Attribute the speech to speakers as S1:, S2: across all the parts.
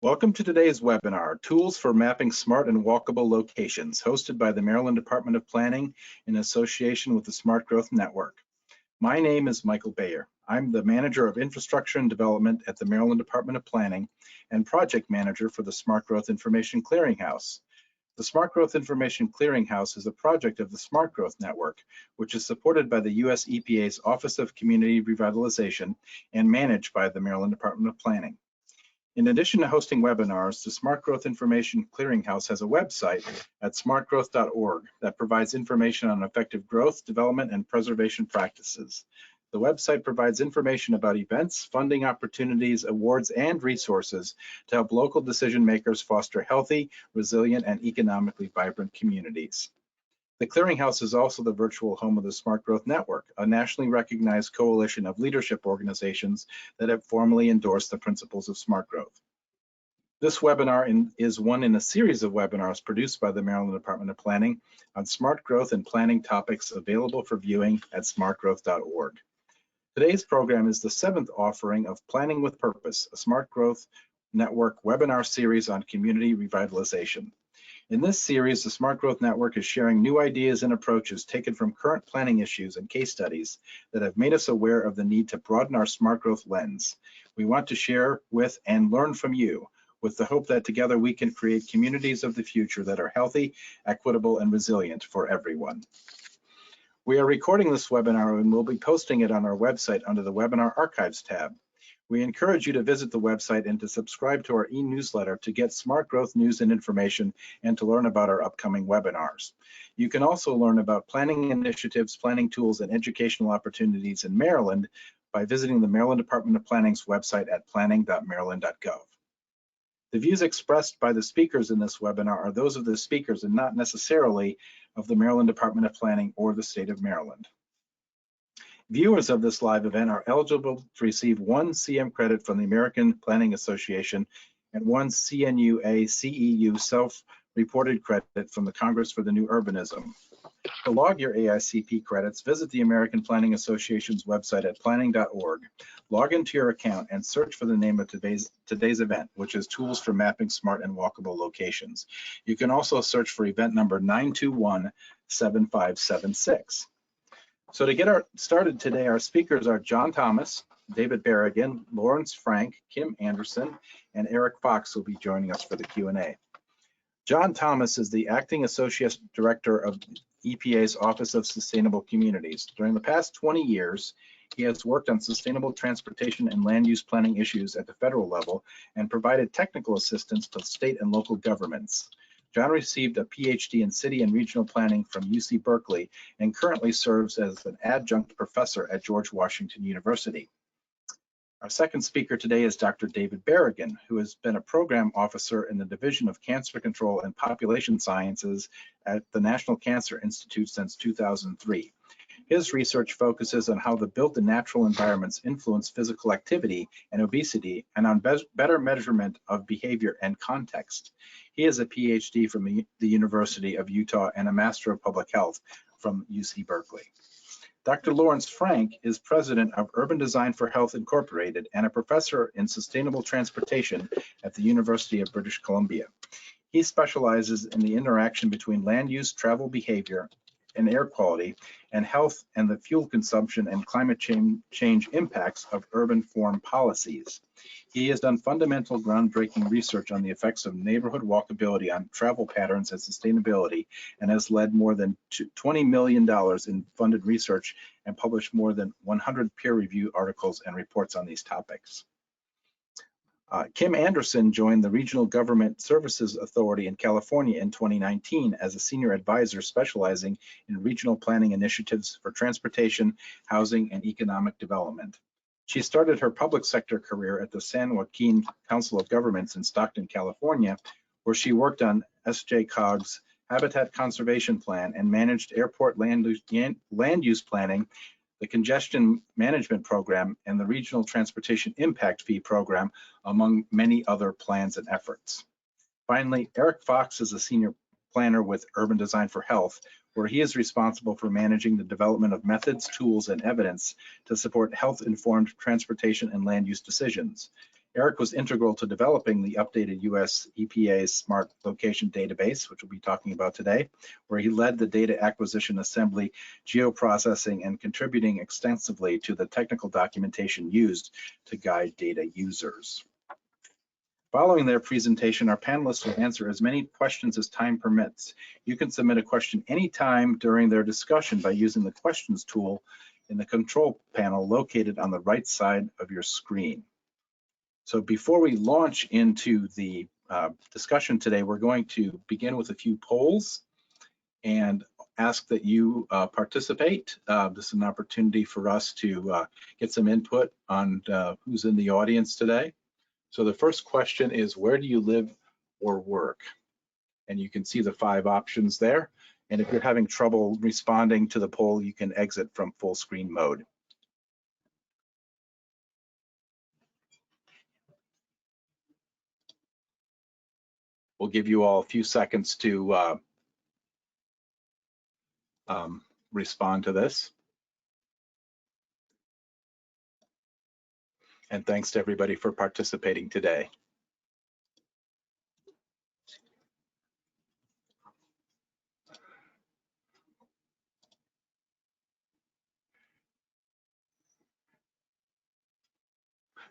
S1: Welcome to today's webinar, Tools for Mapping Smart and Walkable Locations, hosted by the Maryland Department of Planning in association with the Smart Growth Network. My name is Michael Bayer. I'm the Manager of Infrastructure and Development at the Maryland Department of Planning and Project Manager for the Smart Growth Information Clearinghouse. The Smart Growth Information Clearinghouse is a project of the Smart Growth Network, which is supported by the U.S. EPA's Office of Community Revitalization and managed by the Maryland Department of Planning. In addition to hosting webinars, the Smart Growth Information Clearinghouse has a website at smartgrowth.org that provides information on effective growth, development, and preservation practices. The website provides information about events, funding opportunities, awards, and resources to help local decision makers foster healthy, resilient, and economically vibrant communities. The Clearinghouse is also the virtual home of the Smart Growth Network, a nationally recognized coalition of leadership organizations that have formally endorsed the principles of smart growth. This webinar is one in a series of webinars produced by the Maryland Department of Planning on smart growth and planning topics available for viewing at smartgrowth.org. Today's program is the 7th offering of Planning with Purpose, a Smart Growth Network webinar series on community revitalization. In this series, the Smart Growth Network is sharing new ideas and approaches taken from current planning issues and case studies that have made us aware of the need to broaden our smart growth lens. We want to share with and learn from you, with the hope that together we can create communities of the future that are healthy, equitable, and resilient for everyone. We are recording this webinar and we'll be posting it on our website under the Webinar Archives tab. We encourage you to visit the website and to subscribe to our e-newsletter to get smart growth news and information and to learn about our upcoming webinars. You can also learn about planning initiatives, planning tools, and educational opportunities in Maryland by visiting the Maryland Department of Planning's website at planning.maryland.gov. The views expressed by the speakers in this webinar are those of the speakers and not necessarily of the Maryland Department of Planning or the state of Maryland. Viewers of this live event are eligible to receive 1 CM credit from the American Planning Association and 1 CNUA CEU self-reported credit from the Congress for the New Urbanism. To log your AICP credits, visit the American Planning Association's website at planning.org. Log into your account and search for the name of today's event, which is Tools for Mapping Smart and Walkable Locations. You can also search for event number 921-7576. So to get started today, our speakers are John Thomas, David Berrigan, Lawrence Frank, Kim Anderson, and Eric Fox will be joining us for the Q&A. John Thomas is the Acting Associate Director of EPA's Office of Sustainable Communities. During the past 20 years, he has worked on sustainable transportation and land use planning issues at the federal level and provided technical assistance to state and local governments. John received a PhD in City and Regional Planning from UC Berkeley and currently serves as an adjunct professor at George Washington University. Our second speaker today is Dr. David Berrigan, who has been a program officer in the Division of Cancer Control and Population Sciences at the National Cancer Institute since 2003. His research focuses on how the built and natural environments influence physical activity and obesity and on better measurement of behavior and context. He has a PhD from the University of Utah and a Master of Public Health from UC Berkeley. Dr. Lawrence Frank is president of Urban Design for Health Incorporated and a professor in sustainable transportation at the University of British Columbia. He specializes in the interaction between land use, travel behavior, and air quality, and health and the fuel consumption and climate change impacts of urban form policies. He has done fundamental groundbreaking research on the effects of neighborhood walkability on travel patterns and sustainability, and has led more than $20 million in funded research and published more than 100 peer-reviewed articles and reports on these topics. Kim Anderson joined the Regional Government Services Authority in California in 2019 as a senior advisor specializing in regional planning initiatives for transportation, housing, and economic development. She started her public sector career at the San Joaquin Council of Governments in Stockton, California, where she worked on SJCOG's Habitat Conservation Plan and managed airport land use planning, the Congestion Management Program, and the Regional Transportation Impact Fee Program, among many other plans and efforts. Finally, Eric Fox is a senior planner with Urban Design for Health, where he is responsible for managing the development of methods, tools, and evidence to support health-informed transportation and land use decisions. Eric was integral to developing the updated US EPA's Smart Location Database, which we'll be talking about today, where he led the data acquisition, assembly, geoprocessing, and contributing extensively to the technical documentation used to guide data users. Following their presentation, our panelists will answer as many questions as time permits. You can submit a question anytime during their discussion by using the questions tool in the control panel located on the right side of your screen. So before we launch into the discussion today, we're going to begin with a few polls and ask that you participate. This is an opportunity for us to get some input on who's in the audience today. So the first question is, where do you live or work? And you can see the 5 options there. And if you're having trouble responding to the poll, you can exit from full screen mode. We'll give you all a few seconds to respond to this. And thanks to everybody for participating today.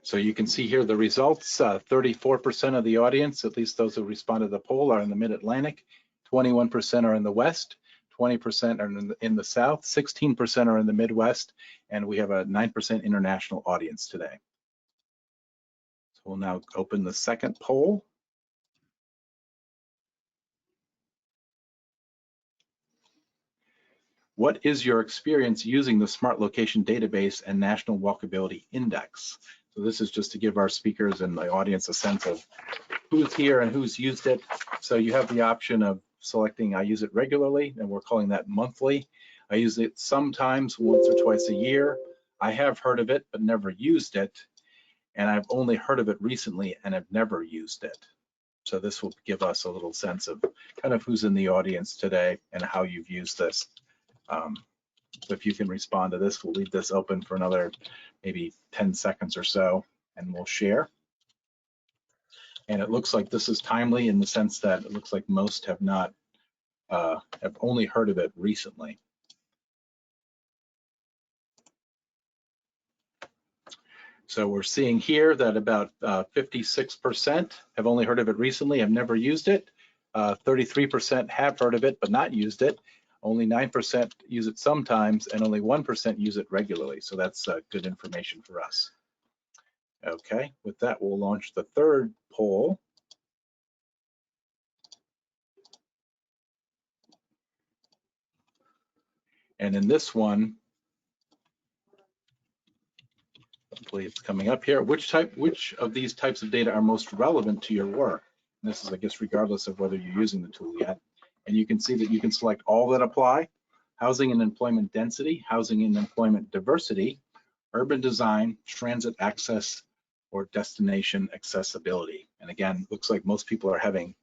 S1: So you can see here the results. 34% of the audience, at least those who responded to the poll, are in the Mid-Atlantic. 21% are in the West. 20% are in the South. 16% are in the Midwest. And we have a 9% international audience today. So we'll now open the second poll. What is your experience using the Smart Location Database and National Walkability Index? So this is just to give our speakers and the audience a sense of who's here and who's used it. So you have the option of selecting I use it regularly, and we're calling that monthly. I use it sometimes, once or twice a year. I have heard of it, but never used it. And I've only heard of it recently and have never used it. So this will give us a little sense of kind of who's in the audience today and how you've used this. So if you can respond to this, we'll leave this open for another maybe 10 seconds or so, and we'll share. And it looks like this is timely in the sense that it looks like most have not, have only heard of it recently. So we're seeing here that about 56% have only heard of it recently, have never used it. 33% have heard of it, but not used it. Only 9% use it sometimes, and only 1% use it regularly. So that's good information for us. Okay, with that, we'll launch the third poll. And in this one, hopefully it's coming up here, which of these types of data are most relevant to your work? And this is, I guess, regardless of whether you're using the tool yet. And you can see that you can select all that apply: housing and employment density, housing and employment diversity, urban design, transit access, or destination accessibility. And again, looks like most people are having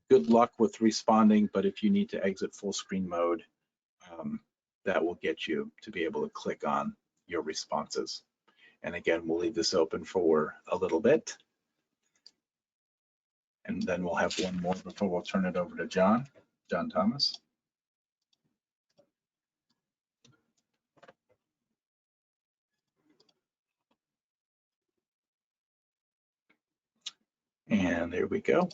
S1: good luck with responding, but if you need to exit full screen mode, that will get you to be able to click on your responses. And again, we'll leave this open for a little bit. And then we'll have one more before we'll turn it over to John Thomas. And there we go.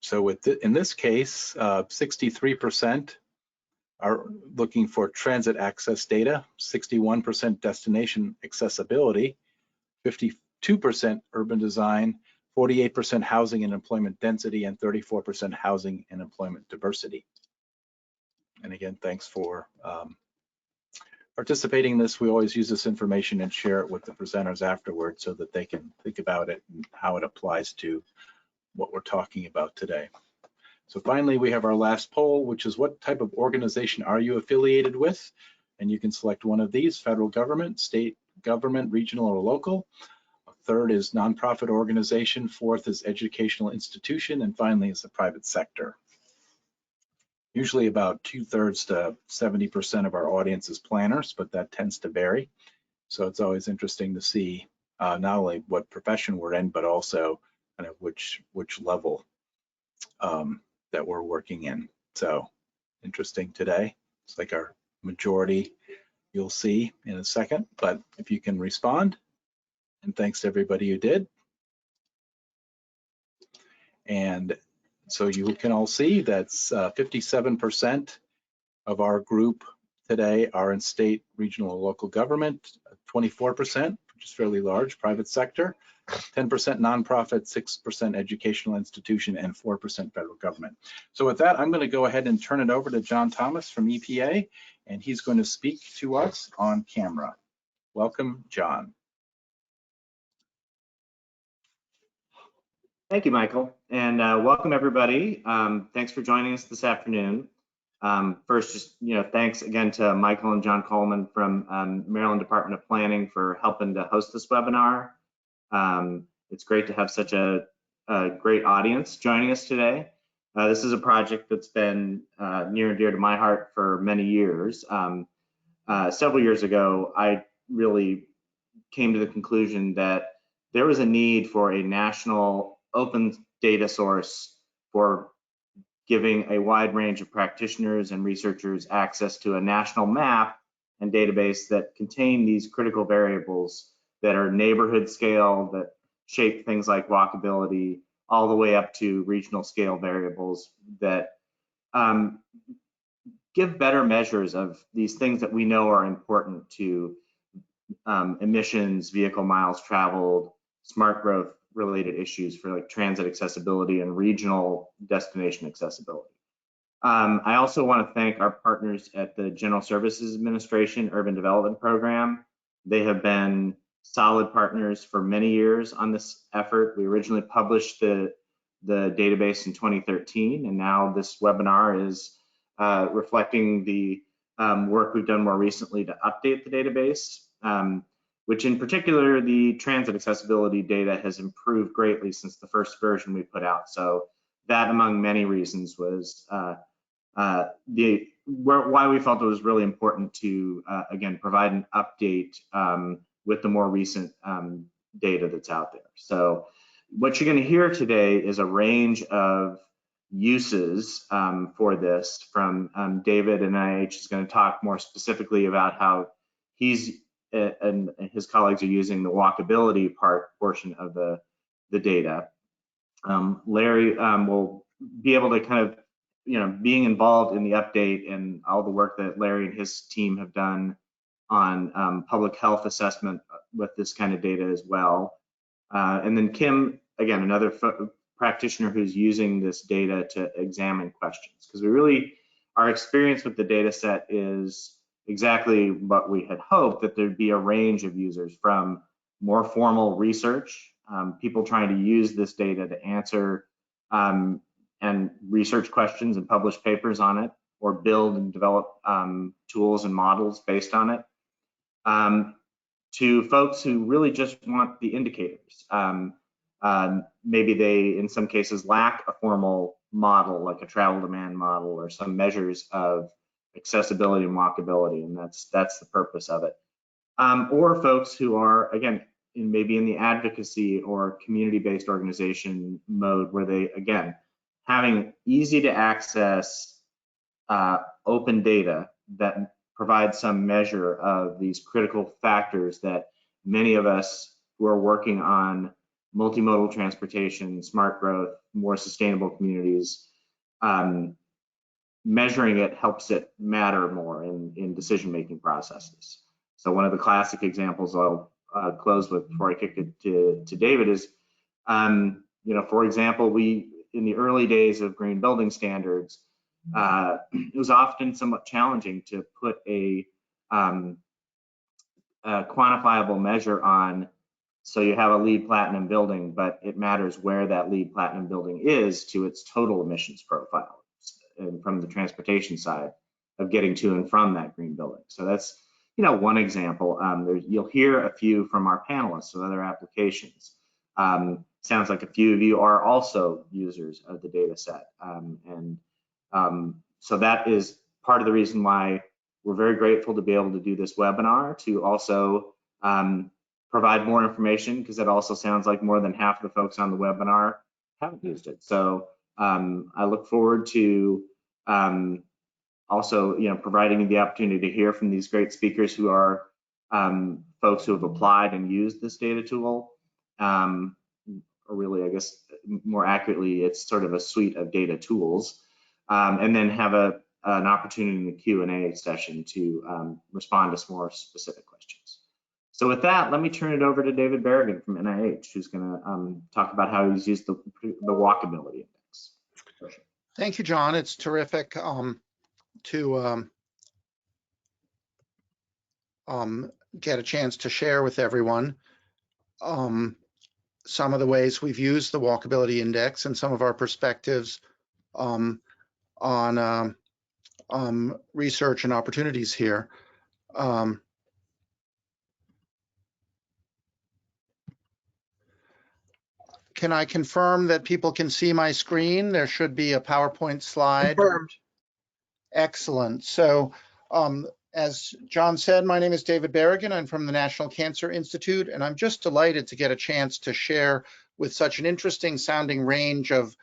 S1: So in this case, 63% are looking for transit access data, 61% destination accessibility, 52% urban design, 48% housing and employment density, and 34% housing and employment diversity. And again, thanks for participating in this. We always use this information and share it with the presenters afterwards so that they can think about it and how it applies to what we're talking about today. So finally, we have our last poll, which is what type of organization are you affiliated with? And you can select one of these: federal government, state government, regional or local. Third is nonprofit organization. Fourth is educational institution. And finally is the private sector. Usually about 2/3 to 70% of our audience is planners, but that tends to vary. So it's always interesting to see not only what profession we're in, but also kind of which level that we're working in. So interesting today. It's like our majority you'll see in a second, but if you can respond, and thanks to everybody who did. And so you can all see that's 57% of our group today are in state, regional, and local government, 24%, which is fairly large, private sector, 10% nonprofit, 6% educational institution, and 4% federal government. So with that, I'm going to go ahead and turn it over to John Thomas from EPA, and he's going to speak to us on camera. Welcome, John.
S2: Thank you, Michael, and welcome everybody. Thanks for joining us this afternoon. First, just thanks again to Michael and John Coleman from Maryland Department of Planning for helping to host this webinar. It's great to have such a great audience joining us today. This is a project that's been near and dear to my heart for many years. Several years ago, I really came to the conclusion that there was a need for a national open data source for giving a wide range of practitioners and researchers access to a national map and database that contain these critical variables that are neighborhood scale, that shape things like walkability, all the way up to regional scale variables that give better measures of these things that we know are important to emissions, vehicle miles traveled, smart growth related issues for like transit accessibility and regional destination accessibility. I also want to thank our partners at the General Services Administration Urban Development Program. They have been solid partners for many years on this effort. We originally published the database in 2013, and now this webinar is reflecting the work we've done more recently to update the database. Which in particular, the transit accessibility data has improved greatly since the first version we put out. So that, among many reasons, was why we felt it was really important to, again, provide an update with the more recent data that's out there. So what you're going to hear today is a range of uses for this from David, and NIH is going to talk more specifically about how he's and his colleagues are using the walkability portion of the data. Larry will be able to kind of, being involved in the update and all the work that Larry and his team have done on public health assessment with this kind of data as well. And then Kim, again, another practitioner who's using this data to examine questions, because our experience with the data set is exactly what we had hoped, that there'd be a range of users, from more formal research, people trying to use this data to answer and research questions and publish papers on it, or build and develop tools and models based on it, to folks who really just want the indicators. Maybe they, in some cases, lack a formal model, like a travel demand model or some measures of accessibility and walkability, and that's the purpose of it. Or folks who are, again, maybe in the advocacy or community-based organization mode, where they, again, having easy to access open data that provides some measure of these critical factors that many of us who are working on multimodal transportation, smart growth, more sustainable communities, measuring it helps it matter more in decision-making processes. So one of the classic examples I'll close with before I kick it to David is, for example, in the early days of green building standards, it was often somewhat challenging to put a quantifiable measure on. So you have a LEED Platinum building, but it matters where that LEED Platinum building is to its total emissions profile, and from the transportation side of getting to and from that green building. So that's one example. You'll hear a few from our panelists of other applications. Sounds like a few of you are also users of the data set. So that is part of the reason why we're very grateful to be able to do this webinar, to also provide more information, because it also sounds like more than half of the folks on the webinar haven't used it. So I look forward to also, providing the opportunity to hear from these great speakers who are folks who have applied and used this data tool. Or really, I guess, more accurately, it's sort of a suite of data tools. And then have an opportunity in the Q&A session to respond to some more specific questions. So with that, let me turn it over to David Berrigan from NIH, who's going to talk about how he's used the Walkability Index.
S3: Thank you, John. It's terrific to get a chance to share with everyone some of the ways we've used the Walkability Index and some of our perspectives on research and opportunities here. Can I confirm that people can see my screen? There should be a PowerPoint slide.
S4: Confirmed.
S3: Excellent. So as John said, my name is David Berrigan. I'm from the National Cancer Institute, and I'm just delighted to get a chance to share with such an interesting sounding range of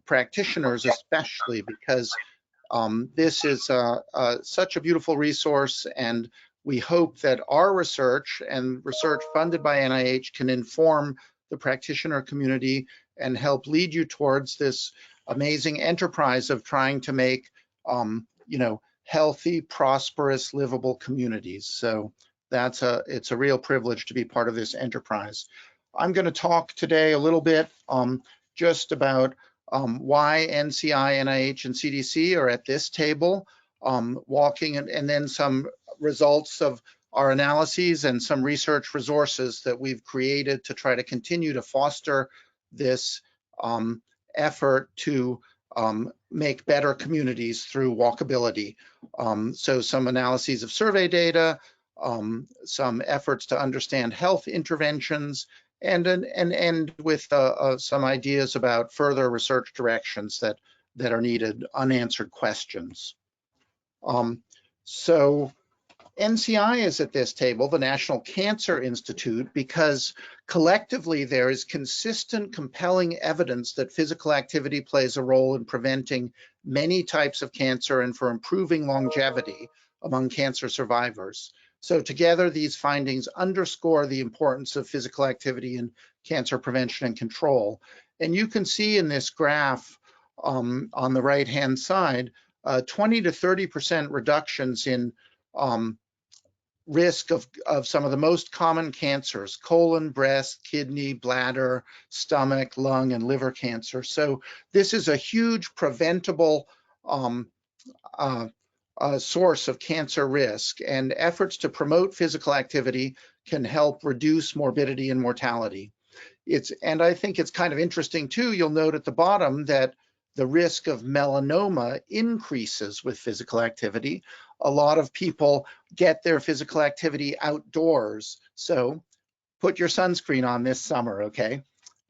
S3: practitioners, especially because this is such a beautiful resource, and we hope that our research and research funded by NIH can inform the practitioner community and help lead you towards this amazing enterprise of trying to make healthy, prosperous, livable communities. So it's a real privilege to be part of this enterprise. I'm going to talk today a little bit just about why NCI, NIH, and CDC are at this table, walking, and then some results of our analyses and some research resources that we've created to try to continue to foster this effort to make better communities through walkability. So some analyses of survey data, some efforts to understand health interventions, and end with some ideas about further research directions that are needed, unanswered questions. So NCI is at this table, the National Cancer Institute, because collectively there is consistent, compelling evidence that physical activity plays a role in preventing many types of cancer and for improving longevity among cancer survivors. So together, these findings underscore the importance of physical activity in cancer prevention and control. And you can see in this graph on the right-hand side, 20 to 30% reductions in risk of some of the most common cancers: colon, breast, kidney, bladder, stomach, lung, and liver cancer. So this is a huge preventable source of cancer risk, and efforts to promote physical activity can help reduce morbidity and mortality. And I think it's kind of interesting too, you'll note at the bottom that the risk of melanoma increases with physical activity. A lot of people get their physical activity outdoors. So put your sunscreen on this summer, okay?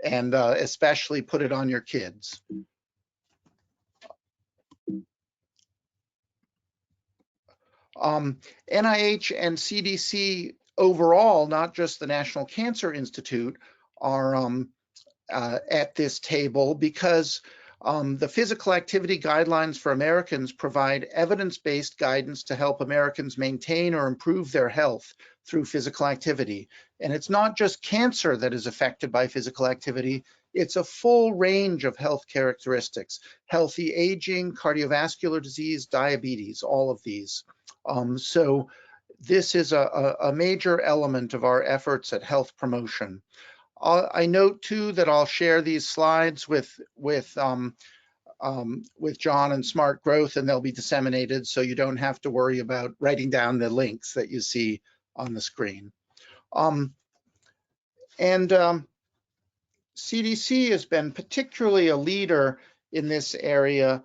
S3: And especially put it on your kids. NIH and CDC overall, not just the National Cancer Institute, are at this table because the physical activity guidelines for Americans provide evidence-based guidance to help Americans maintain or improve their health through physical activity. And it's not just cancer that is affected by physical activity, it's a full range of health characteristics: healthy aging, cardiovascular disease, diabetes, all of these. So this is a major element of our efforts at health promotion. I note too that I'll share these slides with John and Smart Growth, and they'll be disseminated, so you don't have to worry about writing down the links that you see on the screen. CDC has been particularly a leader in this area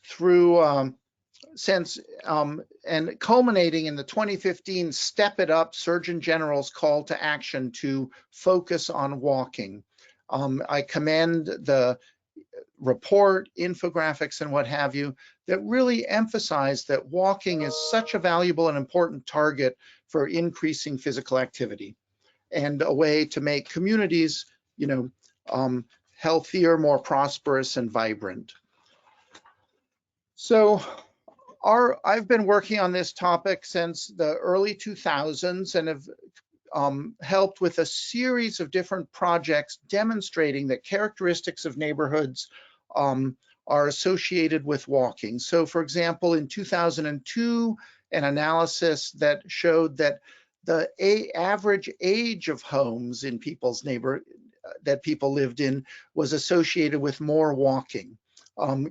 S3: through and culminating in the 2015 Step It Up Surgeon General's call to action to focus on walking. I commend the report, infographics, and what have you, that really emphasize that walking is such a valuable and important target for increasing physical activity and a way to make communities, healthier, more prosperous, and vibrant. So I've been working on this topic since the early 2000s and have helped with a series of different projects demonstrating that characteristics of neighborhoods are associated with walking. So for example, in 2002, an analysis that showed that the average age of homes in people's that people lived in was associated with more walking.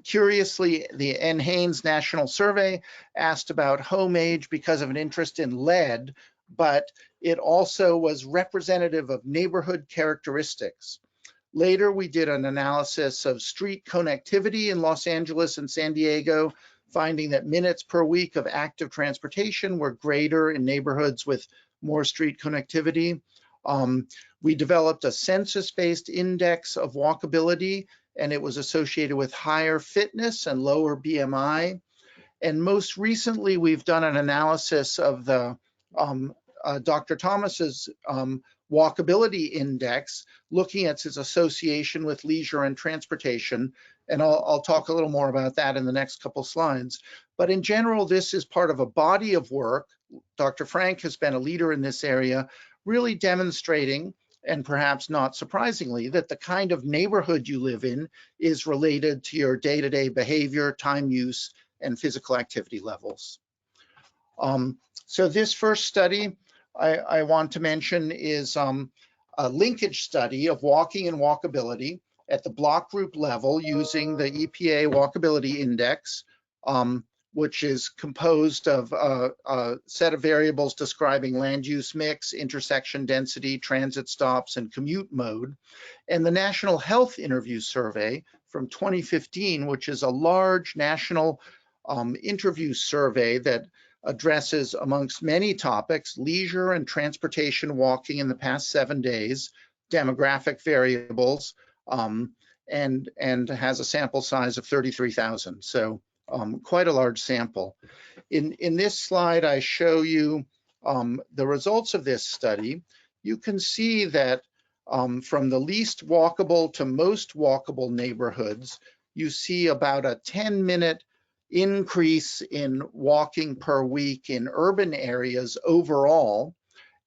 S3: Curiously, the N. Haynes National Survey asked about home age because of an interest in lead, but it also was representative of neighborhood characteristics. Later, we did an analysis of street connectivity in Los Angeles and San Diego, finding that minutes per week of active transportation were greater in neighborhoods with more street connectivity. We developed a census-based index of walkability, and it was associated with higher fitness and lower BMI. And most recently, we've done an analysis of the Dr. Thomas's Walkability Index, looking at its association with leisure and transportation. And I'll talk a little more about that in the next couple slides. But in general, this is part of a body of work. Dr. Frank has been a leader in this area, really demonstrating, and perhaps not surprisingly, that the kind of neighborhood you live in is related to your day-to-day behavior, time use, and physical activity levels. So this first study I want to mention is a linkage study of walking and walkability at the block group level using the EPA Walkability Index, which is composed of a set of variables describing land use mix, intersection density, transit stops, and commute mode, and the National Health Interview Survey from 2015, which is a large national interview survey that addresses, amongst many topics, leisure and transportation walking in the past 7 days, demographic variables, and has a sample size of 33,000. So quite a large sample. In this slide, I show you the results of this study. You can see that from the least walkable to most walkable neighborhoods, you see about a 10-minute increase in walking per week in urban areas overall,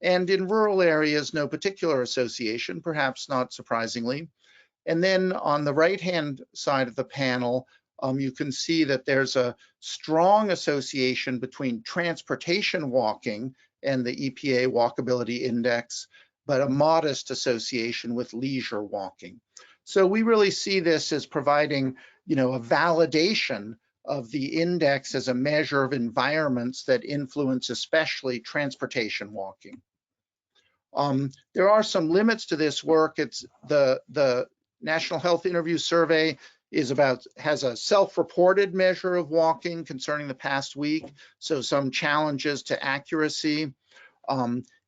S3: and in rural areas, no particular association, perhaps not surprisingly. And then on the right-hand side of the panel, you can see that there's a strong association between transportation walking and the EPA Walkability Index, but a modest association with leisure walking. So we really see this as providing, a validation of the index as a measure of environments that influence especially transportation walking. There are some limits to this work. It's the National Health Interview Survey has a self-reported measure of walking concerning the past week, so some challenges to accuracy.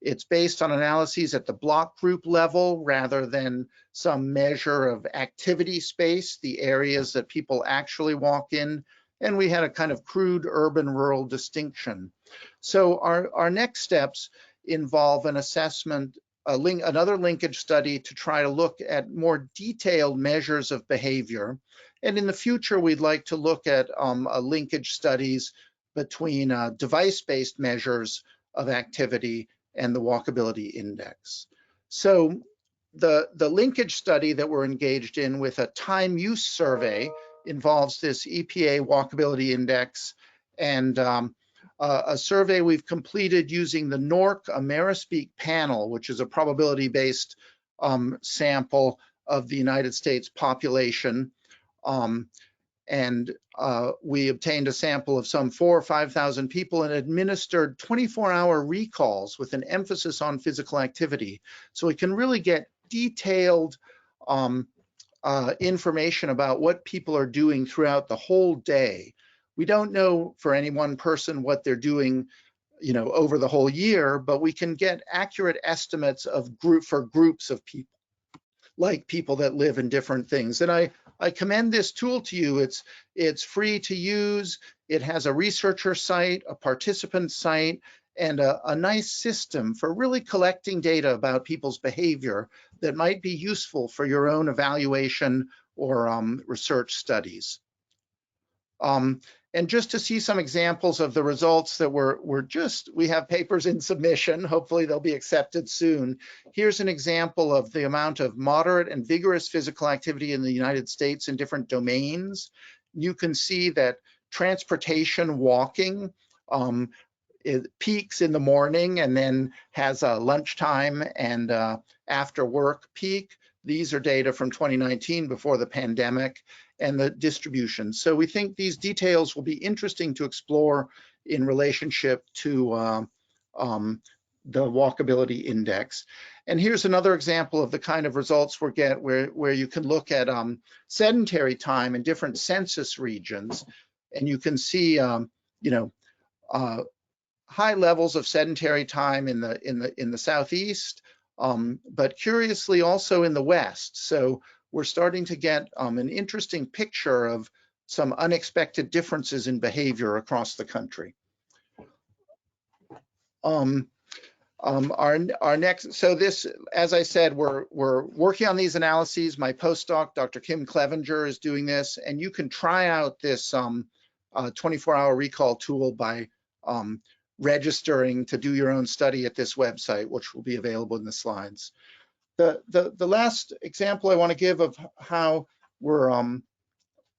S3: It's based on analyses at the block group level rather than some measure of activity space, the areas that people actually walk in. And we had a kind of crude urban-rural distinction. So our next steps involve an assessment, another linkage study to try to look at more detailed measures of behavior. And in the future, we'd like to look at linkage studies between device-based measures of activity and the Walkability Index. So the linkage study that we're engaged in with a time use survey involves this EPA Walkability Index and a survey we've completed using the NORC Amerispeak panel, which is a probability-based sample of the United States population. We obtained a sample of some 4,000 or 5,000 people and administered 24-hour recalls with an emphasis on physical activity. So we can really get detailed information about what people are doing throughout the whole day. We don't know for any one person what they're doing, over the whole year, but we can get accurate estimates of groups of people. like people that live in different things. And I commend this tool to you. It's free to use. It has a researcher site, a participant site, and a nice system for really collecting data about people's behavior that might be useful for your own evaluation or research studies. And just to see some examples of the results that we have papers in submission, hopefully they'll be accepted soon. Here's an example of the amount of moderate and vigorous physical activity in the United States in different domains. You can see that transportation, walking, it peaks in the morning and then has a lunchtime and after work peak. These are data from 2019 before the pandemic and the distribution. So we think these details will be interesting to explore in relationship to the Walkability Index. And here's another example of the kind of results we get where you can look at sedentary time in different census regions. And you can see, high levels of sedentary time in the southeast, but curiously also in the west. So we're starting to get an interesting picture of some unexpected differences in behavior across the country. Our next, so this, as I said, we're working on these analyses. My postdoc, Dr. Kim Clevenger, is doing this, and you can try out this 24-hour recall tool by registering to do your own study at this website, which will be available in the slides. The last example I want to give of how we're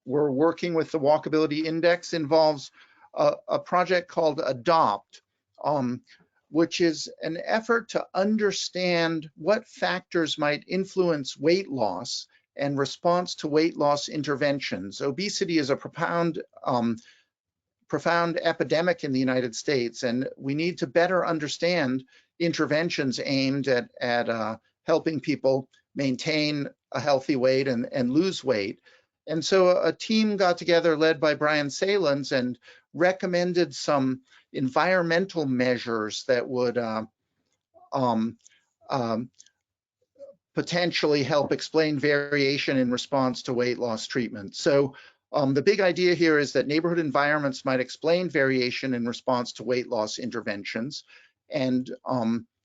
S3: working with the Walkability Index involves a project called Adopt, which is an effort to understand what factors might influence weight loss and response to weight loss interventions. Obesity is a profound epidemic in the United States, and we need to better understand interventions aimed at helping people maintain a healthy weight and lose weight. And so a team got together led by Brian Salins and recommended some environmental measures that would potentially help explain variation in response to weight loss treatment. So the big idea here is that neighborhood environments might explain variation in response to weight loss interventions. And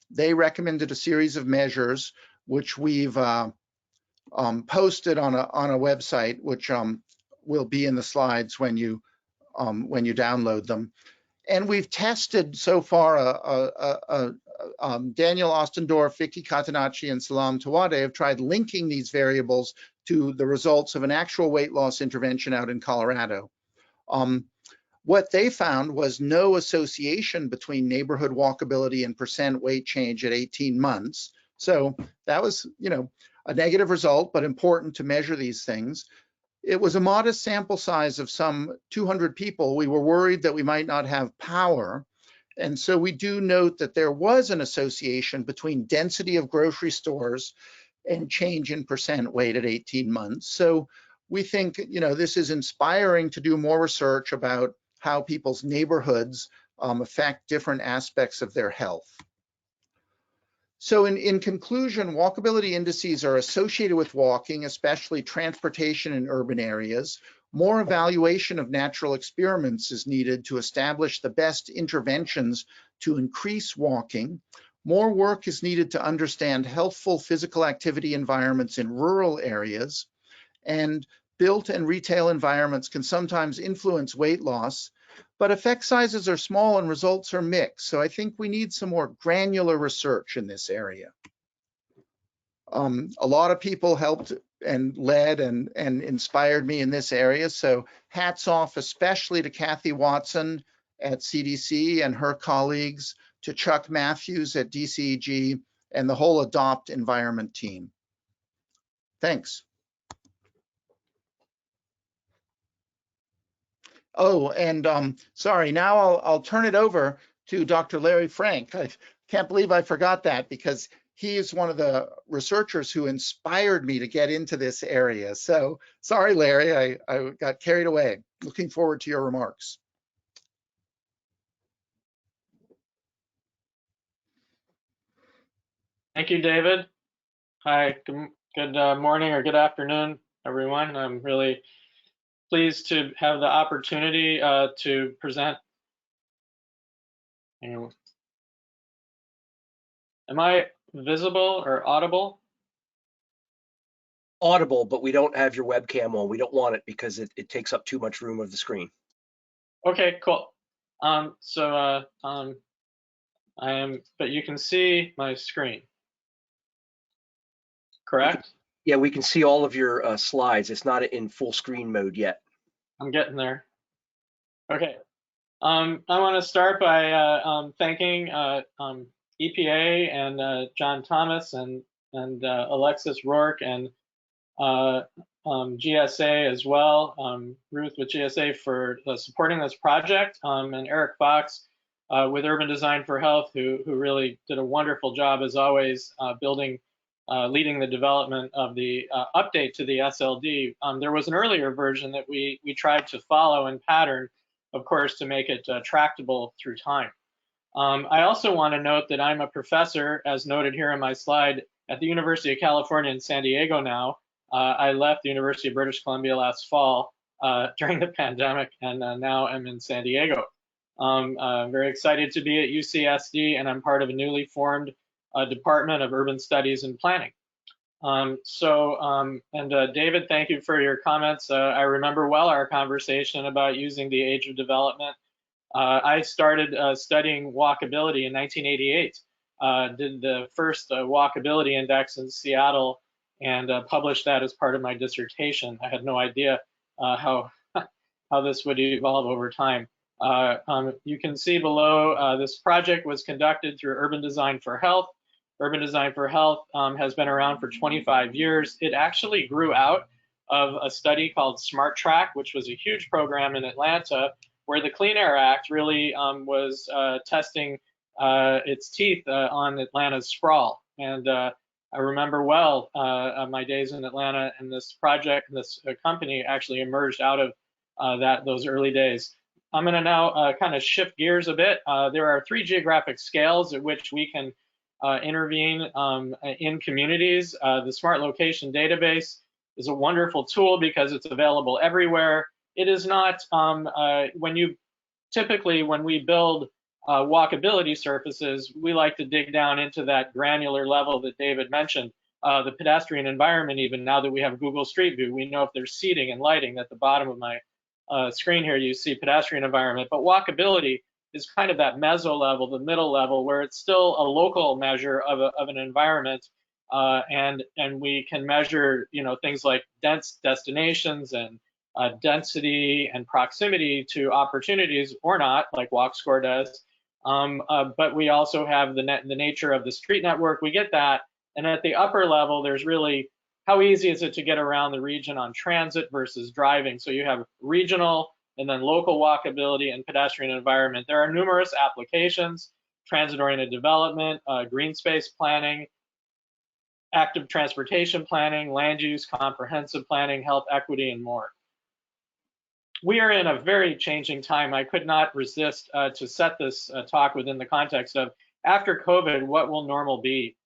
S3: they recommended a series of measures which we've posted on a website, which will be in the slides when you download them. And we've tested so far, Daniel Ostendorf, Vicky Catenacci, and Salam Tawade have tried linking these variables to the results of an actual weight loss intervention out in Colorado. What they found was no association between neighborhood walkability and percent weight change at 18 months. So that was, a negative result, but important to measure these things. It was a modest sample size of some 200 people. We were worried that we might not have power. And so we do note that there was an association between density of grocery stores and change in percent weight at 18 months. So we think, this is inspiring to do more research about how people's neighborhoods affect different aspects of their health. So in conclusion, walkability indices are associated with walking, especially transportation in urban areas. More evaluation of natural experiments is needed to establish the best interventions to increase walking. More work is needed to understand healthful physical activity environments in rural areas. And built and retail environments can sometimes influence weight loss, but effect sizes are small and results are mixed. So I think we need some more granular research in this area. A lot of people helped and led and inspired me in this area. So hats off especially to Kathy Watson at CDC and her colleagues, to Chuck Matthews at DCEG, and the whole Adopt environment team. Thanks. Oh, and sorry, now I'll turn it over to Dr. Larry Frank. I can't believe I forgot that, because he is one of the researchers who inspired me to get into this area. So sorry, Larry, I got carried away. Looking forward to your remarks.
S4: Thank you, David. Hi, Good morning or good afternoon, everyone. I'm really pleased to have the opportunity to present. Am I visible or audible?
S5: Audible, but we don't have your webcam on. We don't want it because it takes up too much room of the screen.
S4: Okay, cool. I am, but you can see my screen, correct?
S5: Yeah, we can see all of your slides. It's not in full screen mode yet.
S4: I'm getting there. Okay. I want to start by thanking EPA and John Thomas and Alexis Rourke and GSA as well, Ruth with GSA for supporting this project, and Eric Fox with Urban Design for Health, who really did a wonderful job as always, leading the development of the update to the SLD. There was an earlier version that we tried to follow and pattern, of course, to make it tractable through time. I also want to note that I'm a professor, as noted here in my slide, at the University of California in San Diego now. I left the University of British Columbia last fall during the pandemic, and now I'm in San Diego. I'm very excited to be at UCSD, and I'm part of a newly formed Department of Urban Studies and Planning. David, thank you for your comments. I remember well our conversation about using the age of development. I started studying walkability in 1988, did the first Walkability Index in Seattle, and published that as part of my dissertation. I had no idea how this would evolve over time. You can see below, this project was conducted through Urban Design for Health. Urban Design for Health has been around for 25 years. It actually grew out of a study called Smart Track, which was a huge program in Atlanta, where the Clean Air Act really was testing its teeth on Atlanta's sprawl. And I remember well my days in Atlanta, and this project, this company actually emerged out of those early days. I'm going to now kind of shift gears a bit. There are 3 geographic scales at which we can intervene in communities. The Smart Location Database is a wonderful tool because it's available everywhere. It is not, typically when we build walkability surfaces, we like to dig down into that granular level that David mentioned, the pedestrian environment. Even now that we have Google Street View, we know if there's seating and lighting. At the bottom of my screen here, you see pedestrian environment, but walkability is kind of that meso level, the middle level, where it's still a local measure of an environment, and we can measure, things like dense destinations and density and proximity to opportunities or not, like WalkScore does. But we also have the nature of the street network. We get that, and at the upper level, there's really how easy is it to get around the region on transit versus driving. So you have regional and then local walkability and pedestrian environment. There are numerous applications: transit-oriented development, green space planning, active transportation planning, land use, comprehensive planning, health equity, and more. We are in a very changing time. I could not resist to set this talk within the context of, after COVID, what will normal be?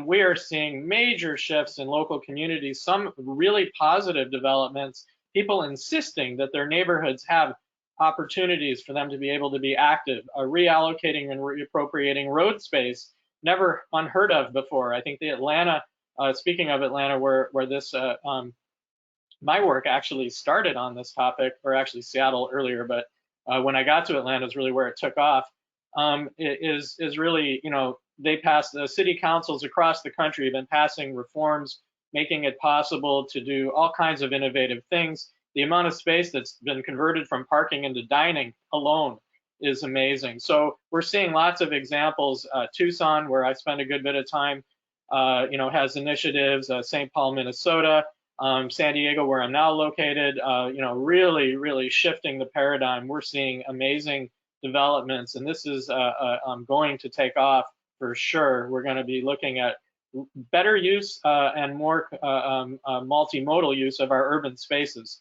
S4: We are seeing major shifts in local communities, some really positive developments, people insisting that their neighborhoods have opportunities for them to be able to be active, reallocating and reappropriating road space, never unheard of before. I think the Atlanta, speaking of Atlanta, where this my work actually started on this topic, or actually Seattle earlier, but when I got to Atlanta is really where it took off. Is really, they passed, the city councils across the country have been passing reforms, making it possible to do all kinds of innovative things. The amount of space that's been converted from parking into dining alone is amazing. So we're seeing lots of examples. Tucson, where I spend a good bit of time, has initiatives. St. Paul, Minnesota, San Diego, where I'm now located, really, really shifting the paradigm. We're seeing amazing developments, and this is going to take off for sure. We're going to be looking at better use and more multimodal use of our urban spaces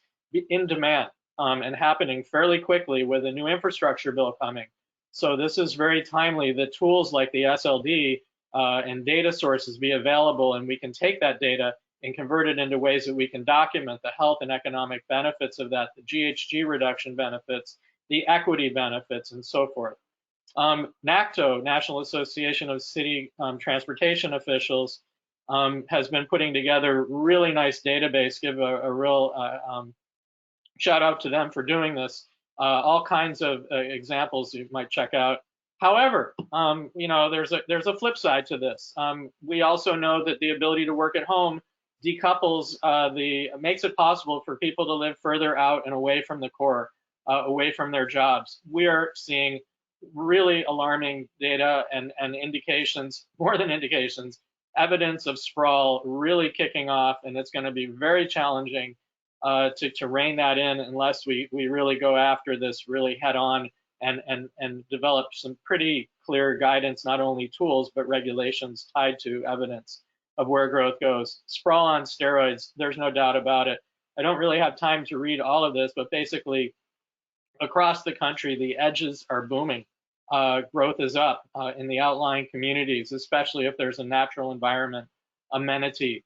S4: in demand and happening fairly quickly with a new infrastructure bill coming. So this is very timely that tools like the SLD and data sources be available, and we can take that data and convert it into ways that we can document the health and economic benefits of that, the GHG reduction benefits, the equity benefits, and so forth. NACTO, National Association of City Transportation Officials, has been putting together really nice database. Give a real shout out to them for doing this. All kinds of examples you might check out. However, you know, there's a flip side to this. We also know that the ability to work at home decouples makes it possible for people to live further out and away from the core, away from their jobs. We are seeing really alarming data and indications, more than indications, evidence of sprawl really kicking off, and it's going to be very challenging to rein that in unless we really go after this really head on and develop some pretty clear guidance, not only tools, but regulations tied to evidence of where growth goes. Sprawl on steroids, there's no doubt about it. I don't really have time to read all of this, but basically across the country, the edges are booming. Growth is up in the outlying communities, especially if there's a natural environment amenity.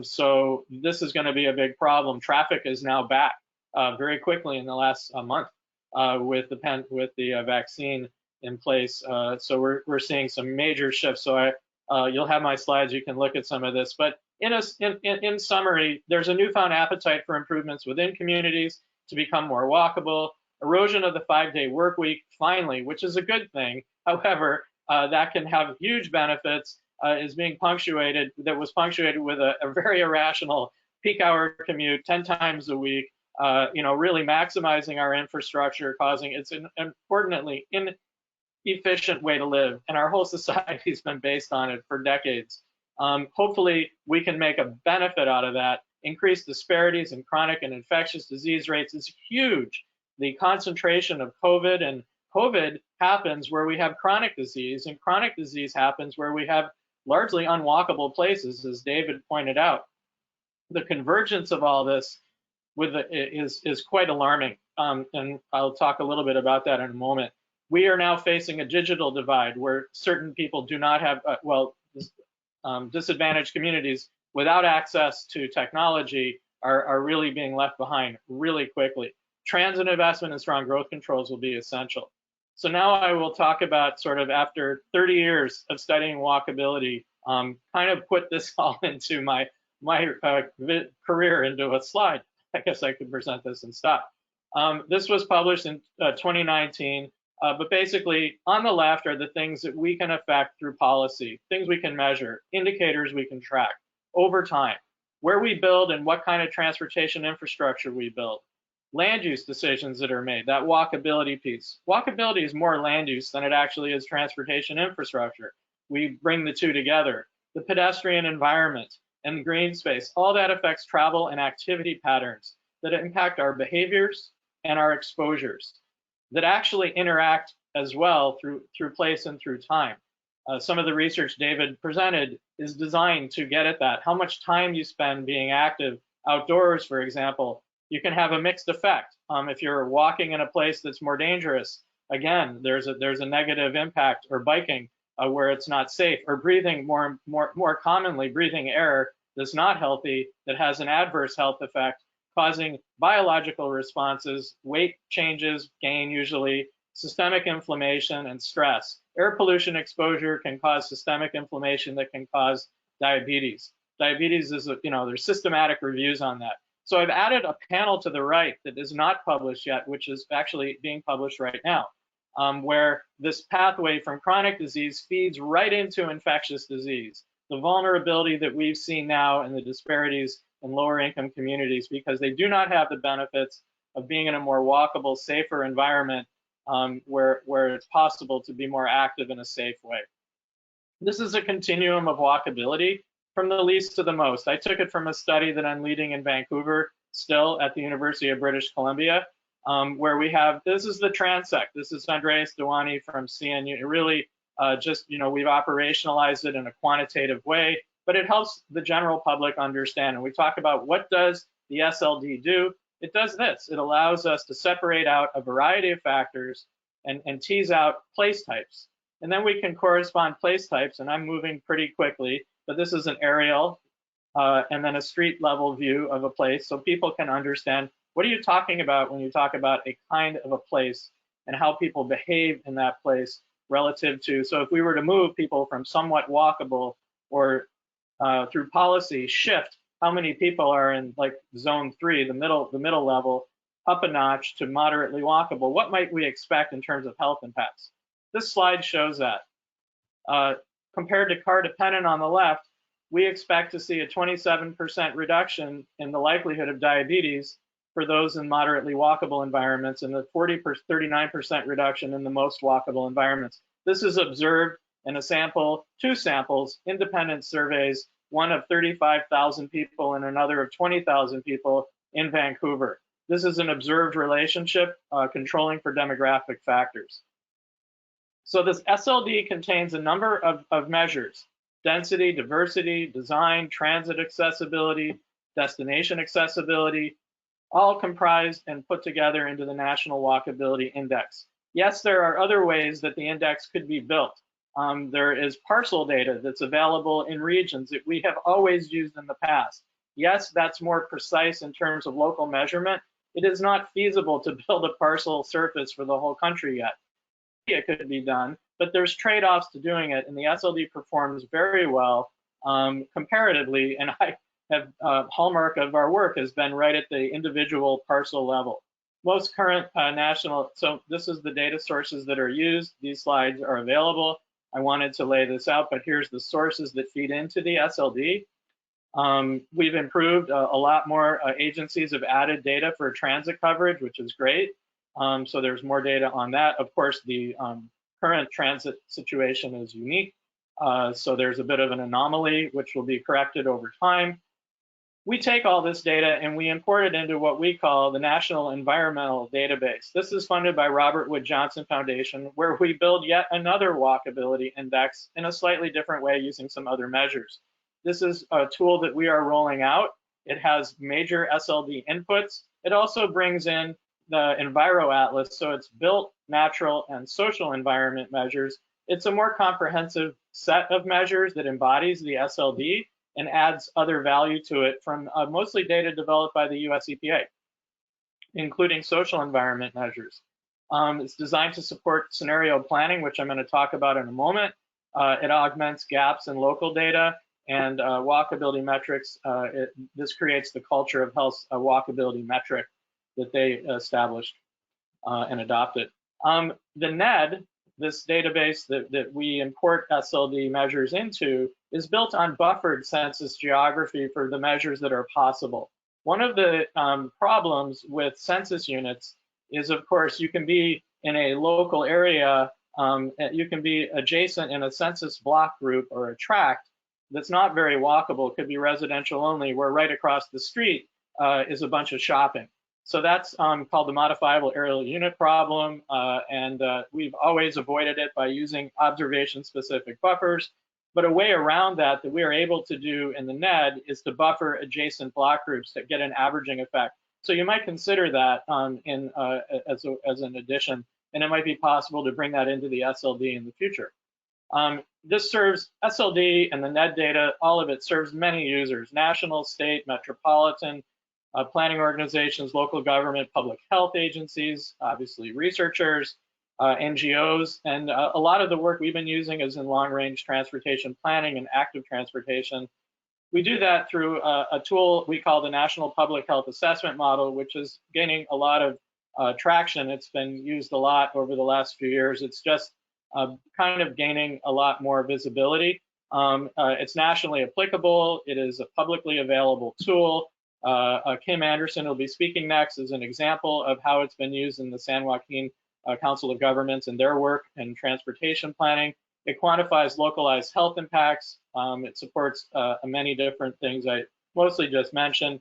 S4: So this is going to be a big problem. Traffic is now back very quickly in the last month with the vaccine in place. So we're seeing some major shifts. So you'll have my slides. You can look at some of this. But in summary, there's a newfound appetite for improvements within communities to become more walkable. Erosion of the 5-day work week, finally, which is a good thing. However, that can have huge benefits. Is being punctuated, that was punctuated with a very irrational peak hour commute 10 times a week, you know, really maximizing our infrastructure, causing it's an importantly inefficient way to live. And our whole society's been based on it for decades. Hopefully we can make a benefit out of that. Increased disparities in chronic and infectious disease rates is huge. The concentration of COVID, and COVID happens where we have chronic disease, and chronic disease happens where we have largely unwalkable places, as David pointed out. The convergence of all this is quite alarming, and I'll talk a little bit about that in a moment. We are now facing a digital divide where certain people do not have, disadvantaged communities without access to technology are really being left behind really quickly. Transit investment and strong growth controls will be essential. So now I will talk about, sort of after 30 years of studying walkability, kind of put this all into my career into a slide. I guess I could present this and stop. This was published in 2019, but basically on the left are the things that we can affect through policy, things we can measure, indicators we can track over time, where we build and what kind of transportation infrastructure we build. Land use decisions that are made, that walkability piece. Walkability is more land use than it actually is transportation infrastructure. We bring the two together. The pedestrian environment and green space, all that affects travel and activity patterns that impact our behaviors and our exposures that actually interact as well through place and through time. Some of the research David presented is designed to get at that. How much time you spend being active outdoors, for example, you can have a mixed effect. If you're walking in a place that's more dangerous, again, there's a negative impact, or biking where it's not safe, or breathing more commonly, breathing air that's not healthy, that has an adverse health effect, causing biological responses, weight changes, gain usually, systemic inflammation, and stress. Air pollution exposure can cause systemic inflammation that can cause diabetes. Diabetes is, there's systematic reviews on that. So I've added a panel to the right that is not published yet, which is actually being published right now, where this pathway from chronic disease feeds right into infectious disease. The vulnerability that we've seen now and the disparities in lower income communities, because they do not have the benefits of being in a more walkable, safer environment where it's possible to be more active in a safe way. This is a continuum of walkability from the least to the most. I took it from a study that I'm leading in Vancouver, still at the University of British Columbia, where we have, this is the transect. This is Andreas Dewani from CNU. It really we've operationalized it in a quantitative way, but it helps the general public understand. And we talk about, what does the SLD do? It does this. It allows us to separate out a variety of factors and tease out place types. And then we can correspond place types, and I'm moving pretty quickly, but this is an aerial and then a street level view of a place so people can understand what are you talking about when you talk about a kind of a place and how people behave in that place relative to, so if we were to move people from somewhat walkable or through policy shift how many people are in like zone 3, the middle level, up a notch to moderately walkable, what might we expect in terms of health impacts? This slide shows that. Compared to car dependent on the left, we expect to see a 27% reduction in the likelihood of diabetes for those in moderately walkable environments and the 39% reduction in the most walkable environments. This is observed in a sample, 2 samples, independent surveys, one of 35,000 people and another of 20,000 people in Vancouver. This is an observed relationship controlling for demographic factors. So this SLD contains a number of measures: density, diversity, design, transit accessibility, destination accessibility, all comprised and put together into the National Walkability Index. Yes, there are other ways that the index could be built. There is parcel data that's available in regions that we have always used in the past. Yes, that's more precise in terms of local measurement. It is not feasible to build a parcel surface for the whole country yet. It could be done, but there's trade-offs to doing it, and the SLD performs very well comparatively, and I have hallmark of our work has been right at the individual parcel level. Most current national, so this is the data sources that are used. These slides are available. I wanted to lay this out, but here's the sources that feed into the SLD. We've improved a lot more agencies have added data for transit coverage, which is great. So there's more data on that. Of course, the current transit situation is unique. So there's a bit of an anomaly, which will be corrected over time. We take all this data and we import it into what we call the National Environmental Database. This is funded by Robert Wood Johnson Foundation, where we build yet another walkability index in a slightly different way using some other measures. This is a tool that we are rolling out. It has major SLD inputs. It also brings in the Enviro Atlas, so it's built natural and social environment measures. It's a more comprehensive set of measures that embodies the SLD and adds other value to it from mostly data developed by the US EPA, including social environment measures. It's designed to support scenario planning, which I'm going to talk about in a moment. It augments gaps in local data and walkability metrics. This creates the culture of health walkability metric that they established and adopted. The NED, this database that we import SLD measures into, is built on buffered census geography for the measures that are possible. One of the problems with census units is, of course, you can be in a local area, you can be adjacent in a census block group or a tract that's not very walkable. It could be residential only, where right across the street is a bunch of shopping. So that's called the modifiable aerial unit problem, and we've always avoided it by using observation-specific buffers. But a way around that we are able to do in the NED is to buffer adjacent block groups that get an averaging effect. So you might consider that as an addition, and it might be possible to bring that into the SLD in the future. This serves SLD and the NED data, all of it serves many users: national, state, metropolitan, planning organizations, local government, public health agencies, obviously researchers, NGOs, and a lot of the work we've been using is in long-range transportation planning and active transportation. We do that through a tool we call the National Public Health Assessment Model, which is gaining a lot of traction. It's been used a lot over the last few years. It's just kind of gaining a lot more visibility. It's nationally applicable. It is a publicly available tool. Kim Anderson will be speaking next as an example of how it's been used in the San Joaquin Council of Governments and their work in transportation planning. It quantifies localized health impacts. It supports many different things I mostly just mentioned,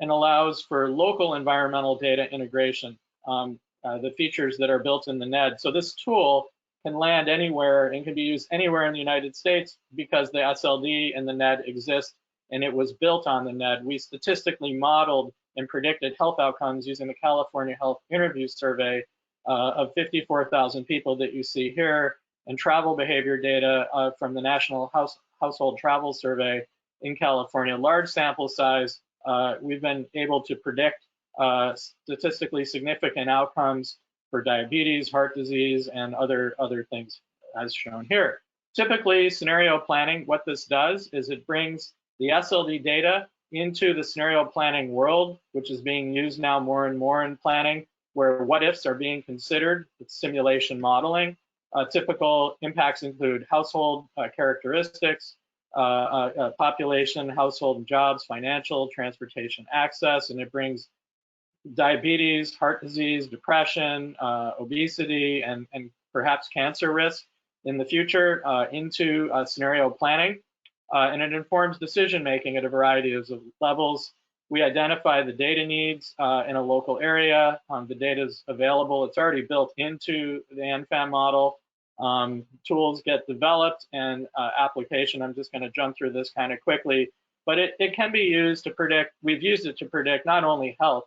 S4: and allows for local environmental data integration, the features that are built in the NED. So this tool can land anywhere and can be used anywhere in the United States because the SLD and the NED exist, and it was built on the NED. We statistically modeled and predicted health outcomes using the California Health Interview Survey of 54,000 people that you see here, and travel behavior data from the National Household Travel Survey in California, large sample size, we've been able to predict statistically significant outcomes for diabetes, heart disease, and other things as shown here. Typically, scenario planning, what this does is it brings the SLD data into the scenario planning world, which is being used now more and more in planning, where what ifs are being considered. It's simulation modeling. Typical impacts include household characteristics, population, household and jobs, financial, transportation access, and it brings diabetes, heart disease, depression, obesity, and perhaps cancer risk in the future into scenario planning. And it informs decision making at a variety of levels. We identify the data needs in a local area. The data is available. It's already built into the NFAM model. Tools get developed and application. I'm just going to jump through this kind of quickly, but it can be used to predict. We've used it to predict not only health,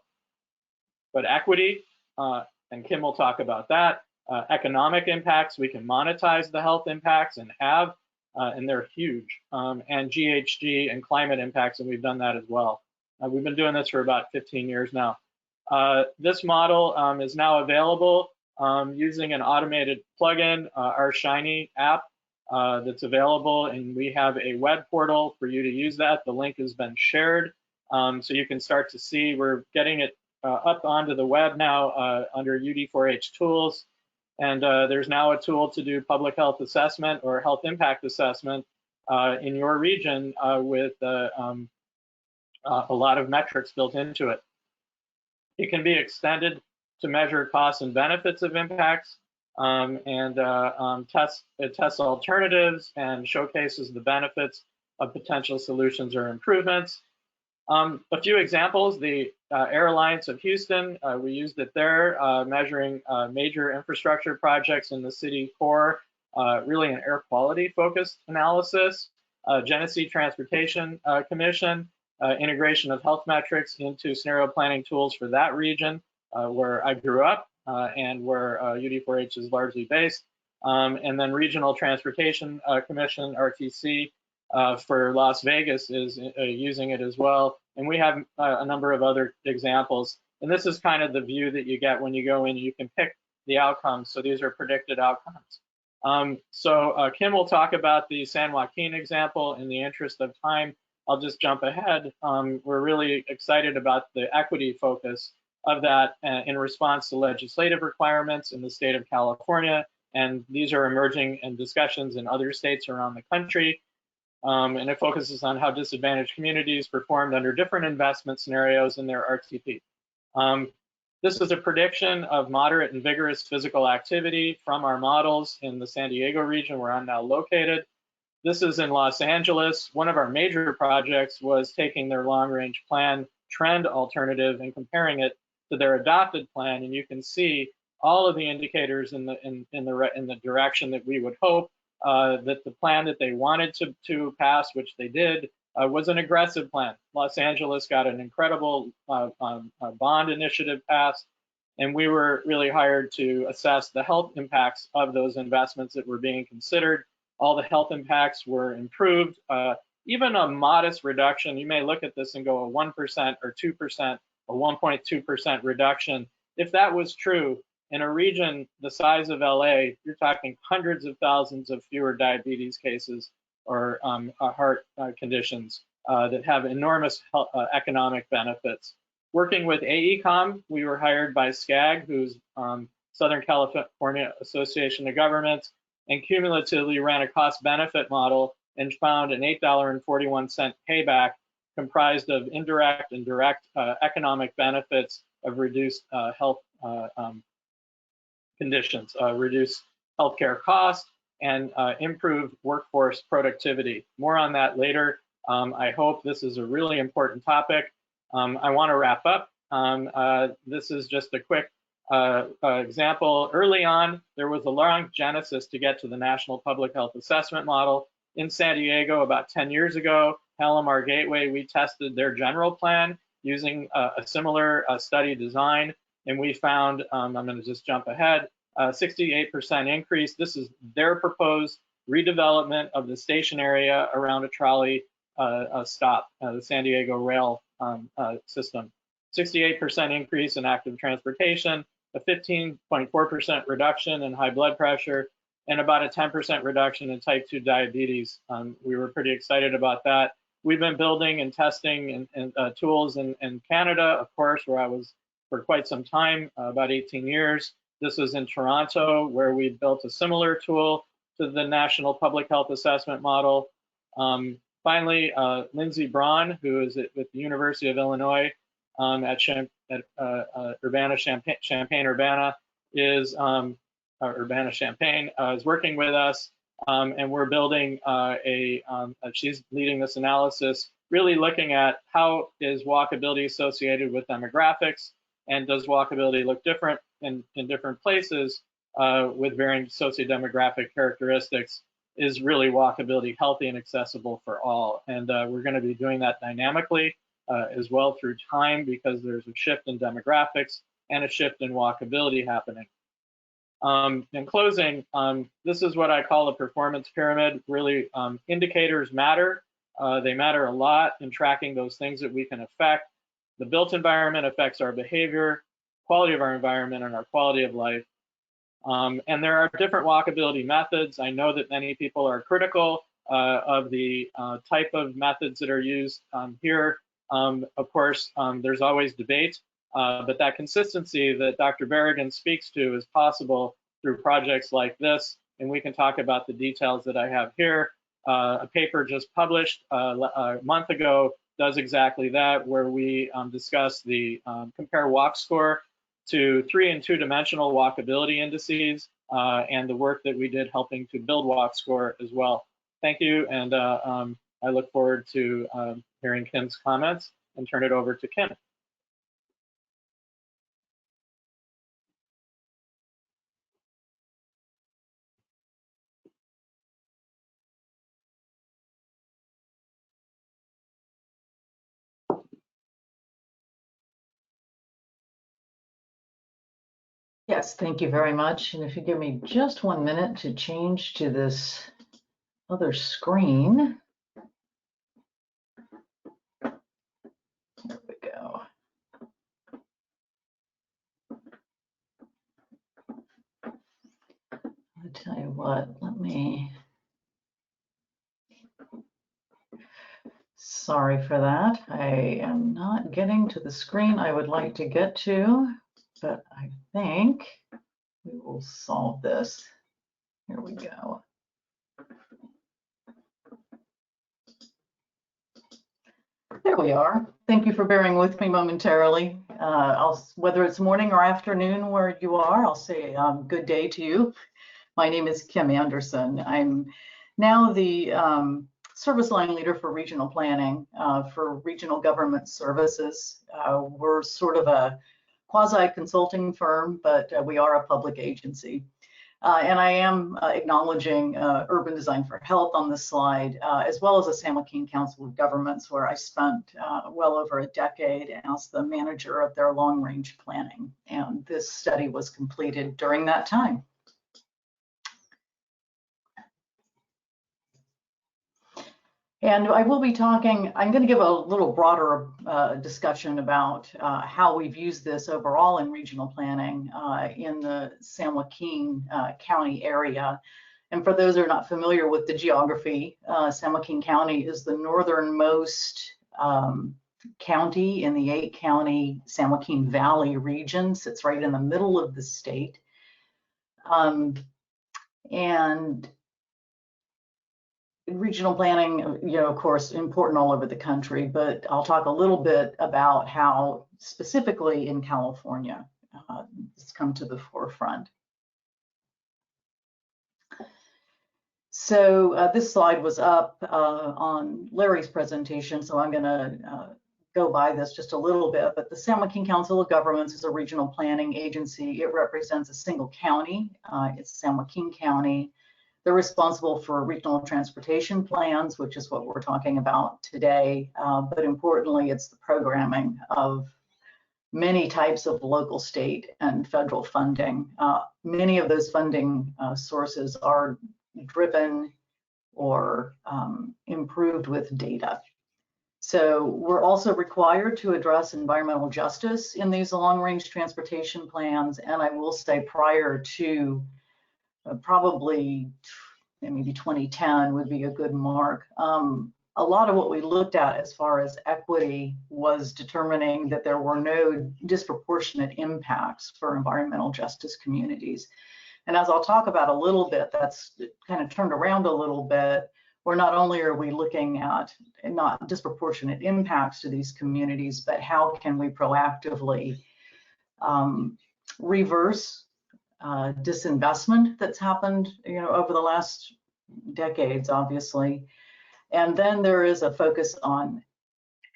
S4: but equity, and Kim will talk about that. Economic impacts, we can monetize the health impacts and have, and they're huge, and GHG and climate impacts, and we've done that as well. We've been doing this for about 15 years now. This model is now available using an automated plugin, our Shiny app that's available, and we have a web portal for you to use that. The link has been shared, so you can start to see. We're getting it up onto the web now under UD4H tools. And there's now a tool to do public health assessment or health impact assessment in your region with a lot of metrics built into it. It can be extended to measure costs and benefits of impacts and tests alternatives and showcases the benefits of potential solutions or improvements. A few examples, the Air Alliance of Houston, we used it there, measuring major infrastructure projects in the city core, really an air quality focused analysis. Genesee Transportation Commission, integration of health metrics into scenario planning tools for that region where I grew up and where UD4H is largely based. And then Regional Transportation Commission, RTC, for Las Vegas is using it as well. And we have a number of other examples. And this is kind of the view that you get when you go in. You can pick the outcomes. So these are predicted outcomes. Kim will talk about the San Joaquin example. In the interest of time, I'll just jump ahead. We're really excited about the equity focus of that in response to legislative requirements in the state of California. And these are emerging in discussions in other states around the country. And it focuses on how disadvantaged communities performed under different investment scenarios in their RTP. This is a prediction of moderate and vigorous physical activity from our models in the San Diego region where I'm now located. This is in Los Angeles. One of our major projects was taking their long-range plan trend alternative and comparing it to their adopted plan, and you can see all of the indicators in the direction that we would hope. That the plan that they wanted to pass, which they did, was an aggressive plan. Los Angeles got an incredible bond initiative passed, and we were really hired to assess the health impacts of those investments that were being considered. All the health impacts were improved. Even a modest reduction, you may look at this and go a 1% or 2% or 1.2% reduction. If that was true, in a region the size of LA, you're talking hundreds of thousands of fewer diabetes cases or heart conditions that have enormous economic benefits. Working with AECOM, we were hired by SCAG, who's Southern California Association of Governments, and cumulatively ran a cost-benefit model and found an $8.41 payback comprised of indirect and direct economic benefits of reduced health conditions, reduce healthcare costs, and improve workforce productivity. More on that later. I hope this is a really important topic. I want to wrap up. This is just a quick example. Early on, there was a long genesis to get to the National Public Health Assessment Model. In San Diego about 10 years ago, Palomar Gateway, we tested their general plan using a similar study design. And we found, I'm going to just jump ahead, 68% increase. This is their proposed redevelopment of the station area around a trolley stop, the San Diego rail system. 68% increase in active transportation, a 15.4% reduction in high blood pressure, and about a 10% reduction in type 2 diabetes. We were pretty excited about that. We've been building and testing tools in Canada, of course, where I was for quite some time, about 18 years. This was in Toronto, where we built a similar tool to the National Public Health Assessment Model. Finally, Lindsay Braun, who is with the University of Illinois at Urbana-Champaign, is Urbana-Champaign is working with us, and we're building she's leading this analysis, really looking at how is walkability associated with demographics, and does walkability look different in different places with varying sociodemographic characteristics. Is really walkability healthy and accessible for all? And we're going to be doing that dynamically as well through time, because there's a shift in demographics and a shift in walkability happening. In closing, this is what I call a performance pyramid. Really, indicators matter. They matter a lot in tracking those things that we can affect. The built environment affects our behavior, quality of our environment, and our quality of life. And there are different walkability methods. I know that many people are critical of the type of methods that are used here. Of course, there's always debate, but that consistency that Dr. Berrigan speaks to is possible through projects like this, and we can talk about the details that I have here. A paper just published a month ago does exactly that, where we discuss the compare walk score to 3- and 2-dimensional walkability indices, and the work that we did helping to build walk score as well. Thank you, and I look forward to hearing Kim's comments and turn it over to Kim.
S6: Yes, thank you very much. And if you give me just 1 minute to change to this other screen. There we go. I'll tell you what, sorry for that. I am not getting to the screen I would like to get to, but I think we will solve this. Here we go. There we are. Thank you for bearing with me momentarily. Whether it's morning or afternoon where you are, I'll say good day to you. My name is Kim Anderson. I'm now the service line leader for regional planning for regional government services. We're sort of a quasi-consulting firm, but we are a public agency. And I am acknowledging Urban Design for Health on this slide, as well as the San Joaquin Council of Governments, where I spent well over a decade as the manager of their long-range planning. And this study was completed during that time. And I will be talking, I'm going to give a little broader discussion about how we've used this overall in regional planning in the San Joaquin County area. And for those who are not familiar with the geography, San Joaquin County is the northernmost county in the 8-county San Joaquin Valley region, sits right in the middle of the state. And regional planning, of course, important all over the country, but I'll talk a little bit about how specifically in California it's come to the forefront. So this slide was up on Larry's presentation, so I'm going to go by this just a little bit, but the San Joaquin Council of Governments is a regional planning agency. It represents a single county. It's San Joaquin County. They're responsible for regional transportation plans, which is what we're talking about today. But importantly, it's the programming of many types of local, state, and federal funding. Many of those funding sources are driven or improved with data. So we're also required to address environmental justice in these long-range transportation plans. And I will say prior to probably maybe 2010 would be a good mark. A lot of what we looked at as far as equity was determining that there were no disproportionate impacts for environmental justice communities. And as I'll talk about a little bit, that's kind of turned around a little bit, where not only are we looking at not disproportionate impacts to these communities, but how can we proactively reverse disinvestment that's happened, over the last decades, obviously. And then there is a focus on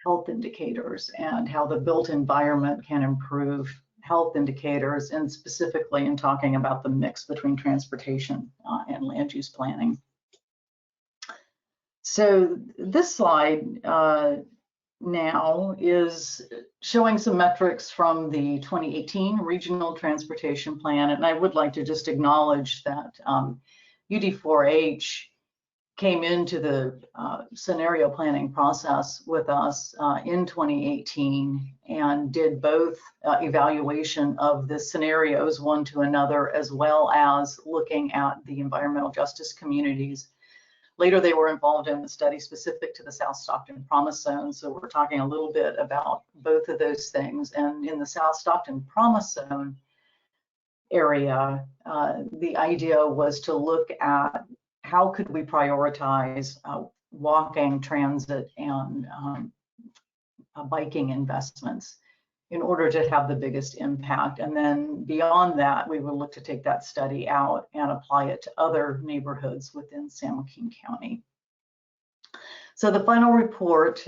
S6: health indicators and how the built environment can improve health indicators, and specifically in talking about the mix between transportation and land use planning. So this slide now is showing some metrics from the 2018 Regional Transportation Plan. And I would like to just acknowledge that UD4H came into the scenario planning process with us in 2018 and did both evaluation of the scenarios one to another, as well as looking at the environmental justice communities. Later, they were involved in the study specific to the South Stockton Promise Zone. So we're talking a little bit about both of those things. And in the South Stockton Promise Zone area, the idea was to look at how could we prioritize walking, transit, and biking investments in order to have the biggest impact. And then beyond that, we would look to take that study out and apply it to other neighborhoods within San Joaquin County. So the final report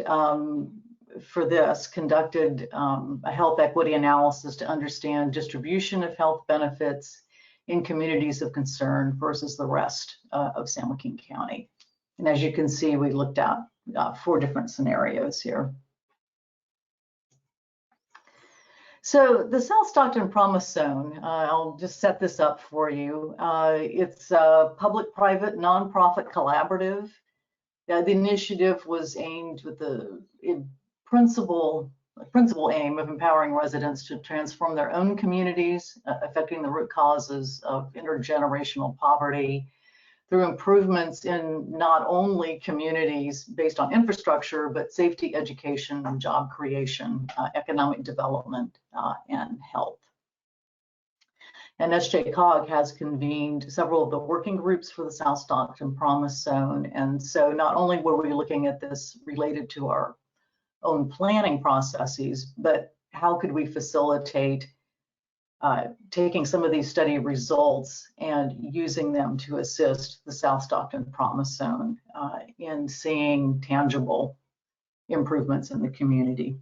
S6: for this conducted a health equity analysis to understand distribution of health benefits in communities of concern versus the rest of San Joaquin County. And as you can see, we looked at 4 different scenarios here. So the South Stockton Promise Zone, I'll just set this up for you. It's a public-private nonprofit collaborative. The initiative was aimed with the principal aim of empowering residents to transform their own communities, affecting the root causes of intergenerational poverty through improvements in not only communities based on infrastructure, but safety, education, and job creation, economic development, and health. And SJCOG has convened several of the working groups for the South Stockton Promise Zone. And so not only were we looking at this related to our own planning processes, but how could we facilitate taking some of these study results and using them to assist the South Stockton Promise Zone in seeing tangible improvements in the community.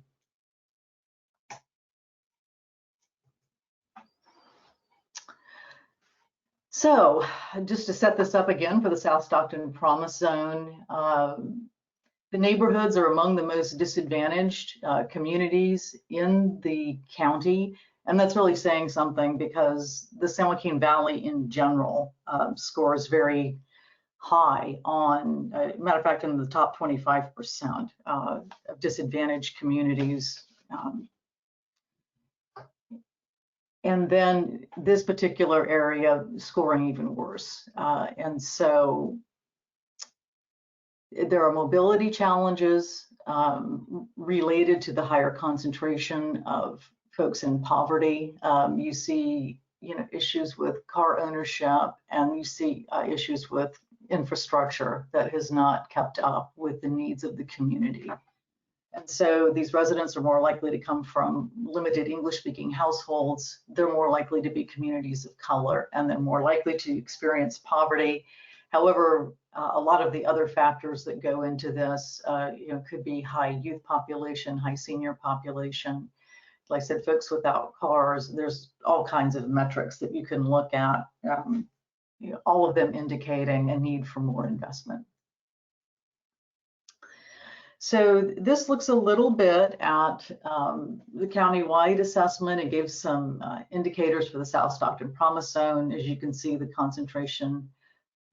S6: So just to set this up again for the South Stockton Promise Zone, the neighborhoods are among the most disadvantaged communities in the county. And that's really saying something because the San Joaquin Valley in general scores very high on, matter of fact, in the top 25% of disadvantaged communities. And then this particular area scoring even worse. And so there are mobility challenges related to the higher concentration of folks in poverty. You see, issues with car ownership, and you see issues with infrastructure that has not kept up with the needs of the community. And so these residents are more likely to come from limited English-speaking households. They're more likely to be communities of color, and they're more likely to experience poverty. However, a lot of the other factors that go into this, could be high youth population, high senior population. Like I said, folks without cars. There's all kinds of metrics that you can look at, all of them indicating a need for more investment. So this looks a little bit at the county-wide assessment. It gives some indicators for the South Stockton Promise Zone. As you can see, the concentration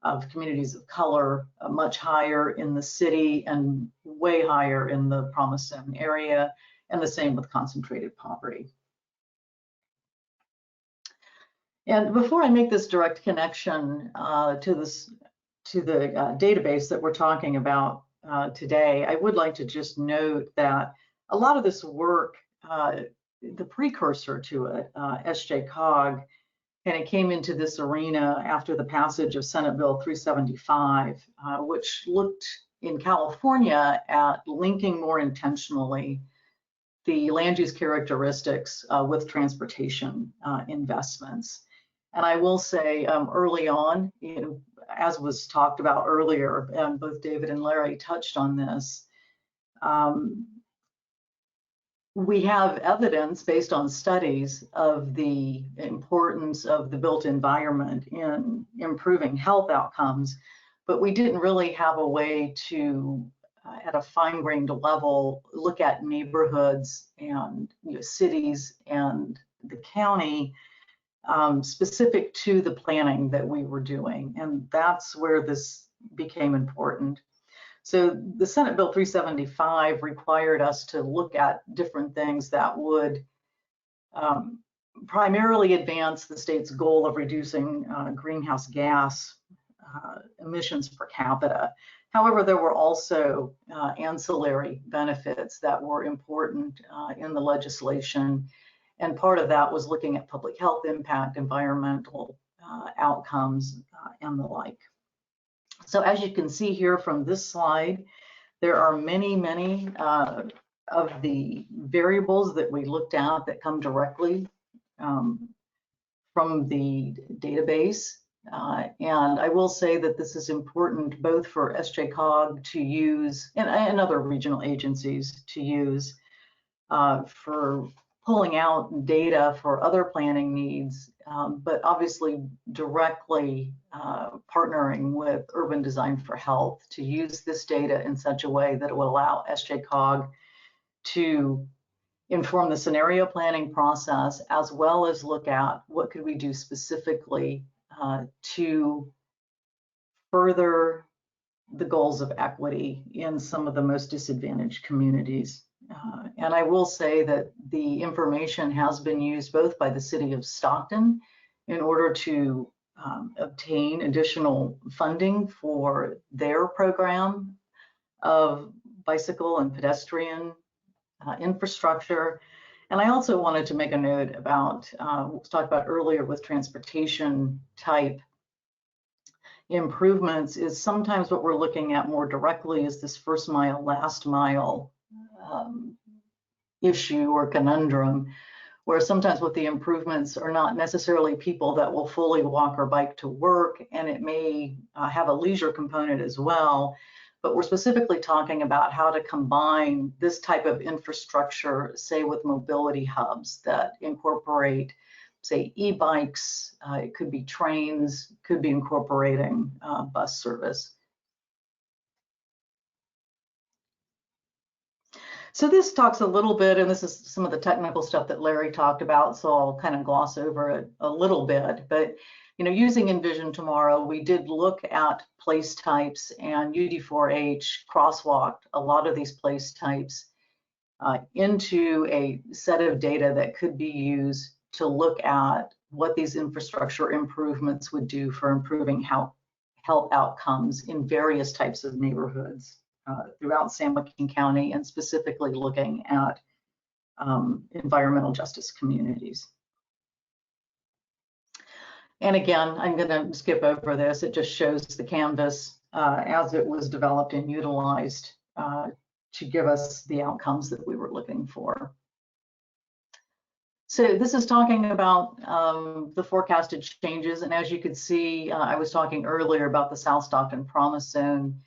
S6: of communities of color, much higher in the city and way higher in the Promise Zone area, and the same with concentrated poverty. And before I make this direct connection to the database that we're talking about today, I would like to just note that a lot of this work, the precursor to it, SJCOG, and it came into this arena after the passage of Senate Bill 375, which looked in California at linking more intentionally the land use characteristics with transportation investments. And I will say early on, as was talked about earlier, both David and Larry touched on this, we have evidence based on studies of the importance of the built environment in improving health outcomes, but we didn't really have a way to, at a fine-grained level, look at neighborhoods and cities and the county specific to the planning that we were doing. And that's where this became important. So the Senate Bill 375 required us to look at different things that would primarily advance the state's goal of reducing greenhouse gas emissions per capita. However, there were also ancillary benefits that were important in the legislation. And part of that was looking at public health impact, environmental outcomes, and the like. So as you can see here from this slide, there are many of the variables that we looked at that come directly from the database. And I will say that this is important both for SJCOG to use and other regional agencies to use for pulling out data for other planning needs, but obviously directly partnering with Urban Design for Health to use this data in such a way that it will allow SJCOG to inform the scenario planning process, as well as look at what could we do specifically to further the goals of equity in some of the most disadvantaged communities. And I will say that the information has been used both by the city of Stockton in order to obtain additional funding for their program of bicycle and pedestrian infrastructure. And I also wanted to make a note about what was talked about earlier with transportation type improvements is sometimes what we're looking at more directly is this first mile, last mile issue or conundrum, where sometimes with the improvements are not necessarily people that will fully walk or bike to work, and it may have a leisure component as well. But we're specifically talking about how to combine this type of infrastructure, say with mobility hubs that incorporate, say, e-bikes, it could be trains, could be incorporating bus service. So this talks a little bit, and this is some of the technical stuff that Larry talked about, so I'll kind of gloss over it a little bit. But using Envision Tomorrow, we did look at place types, and UD4H crosswalked a lot of these place types into a set of data that could be used to look at what these infrastructure improvements would do for improving health outcomes in various types of neighborhoods throughout San Joaquin County, and specifically looking at environmental justice communities. And again, I'm going to skip over this. It just shows the canvas as it was developed and utilized to give us the outcomes that we were looking for. So this is talking about the forecasted changes. And as you could see, I was talking earlier about the South Stockton Promise Zone.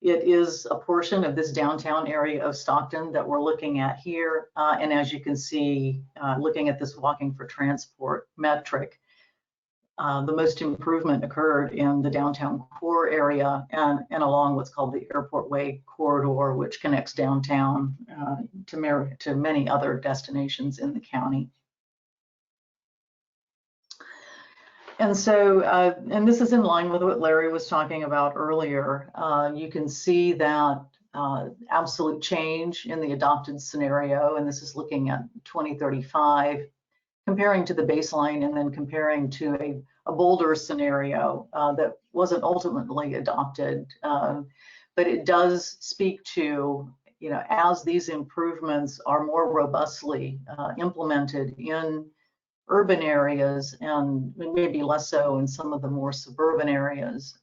S6: It is a portion of this downtown area of Stockton that we're looking at here. And as you can see, looking at this walking for transport metric, the most improvement occurred in the downtown core area and along what's called the Airport Way corridor, which connects downtown to many other destinations in the county. And so, and this is in line with what Larry was talking about earlier. You can see that absolute change in the adopted scenario, and this is looking at 2035, comparing to the baseline and then comparing to a bolder scenario that wasn't ultimately adopted. But it does speak to, you know, as these improvements are more robustly implemented in urban areas and maybe less so in some of the more suburban areas,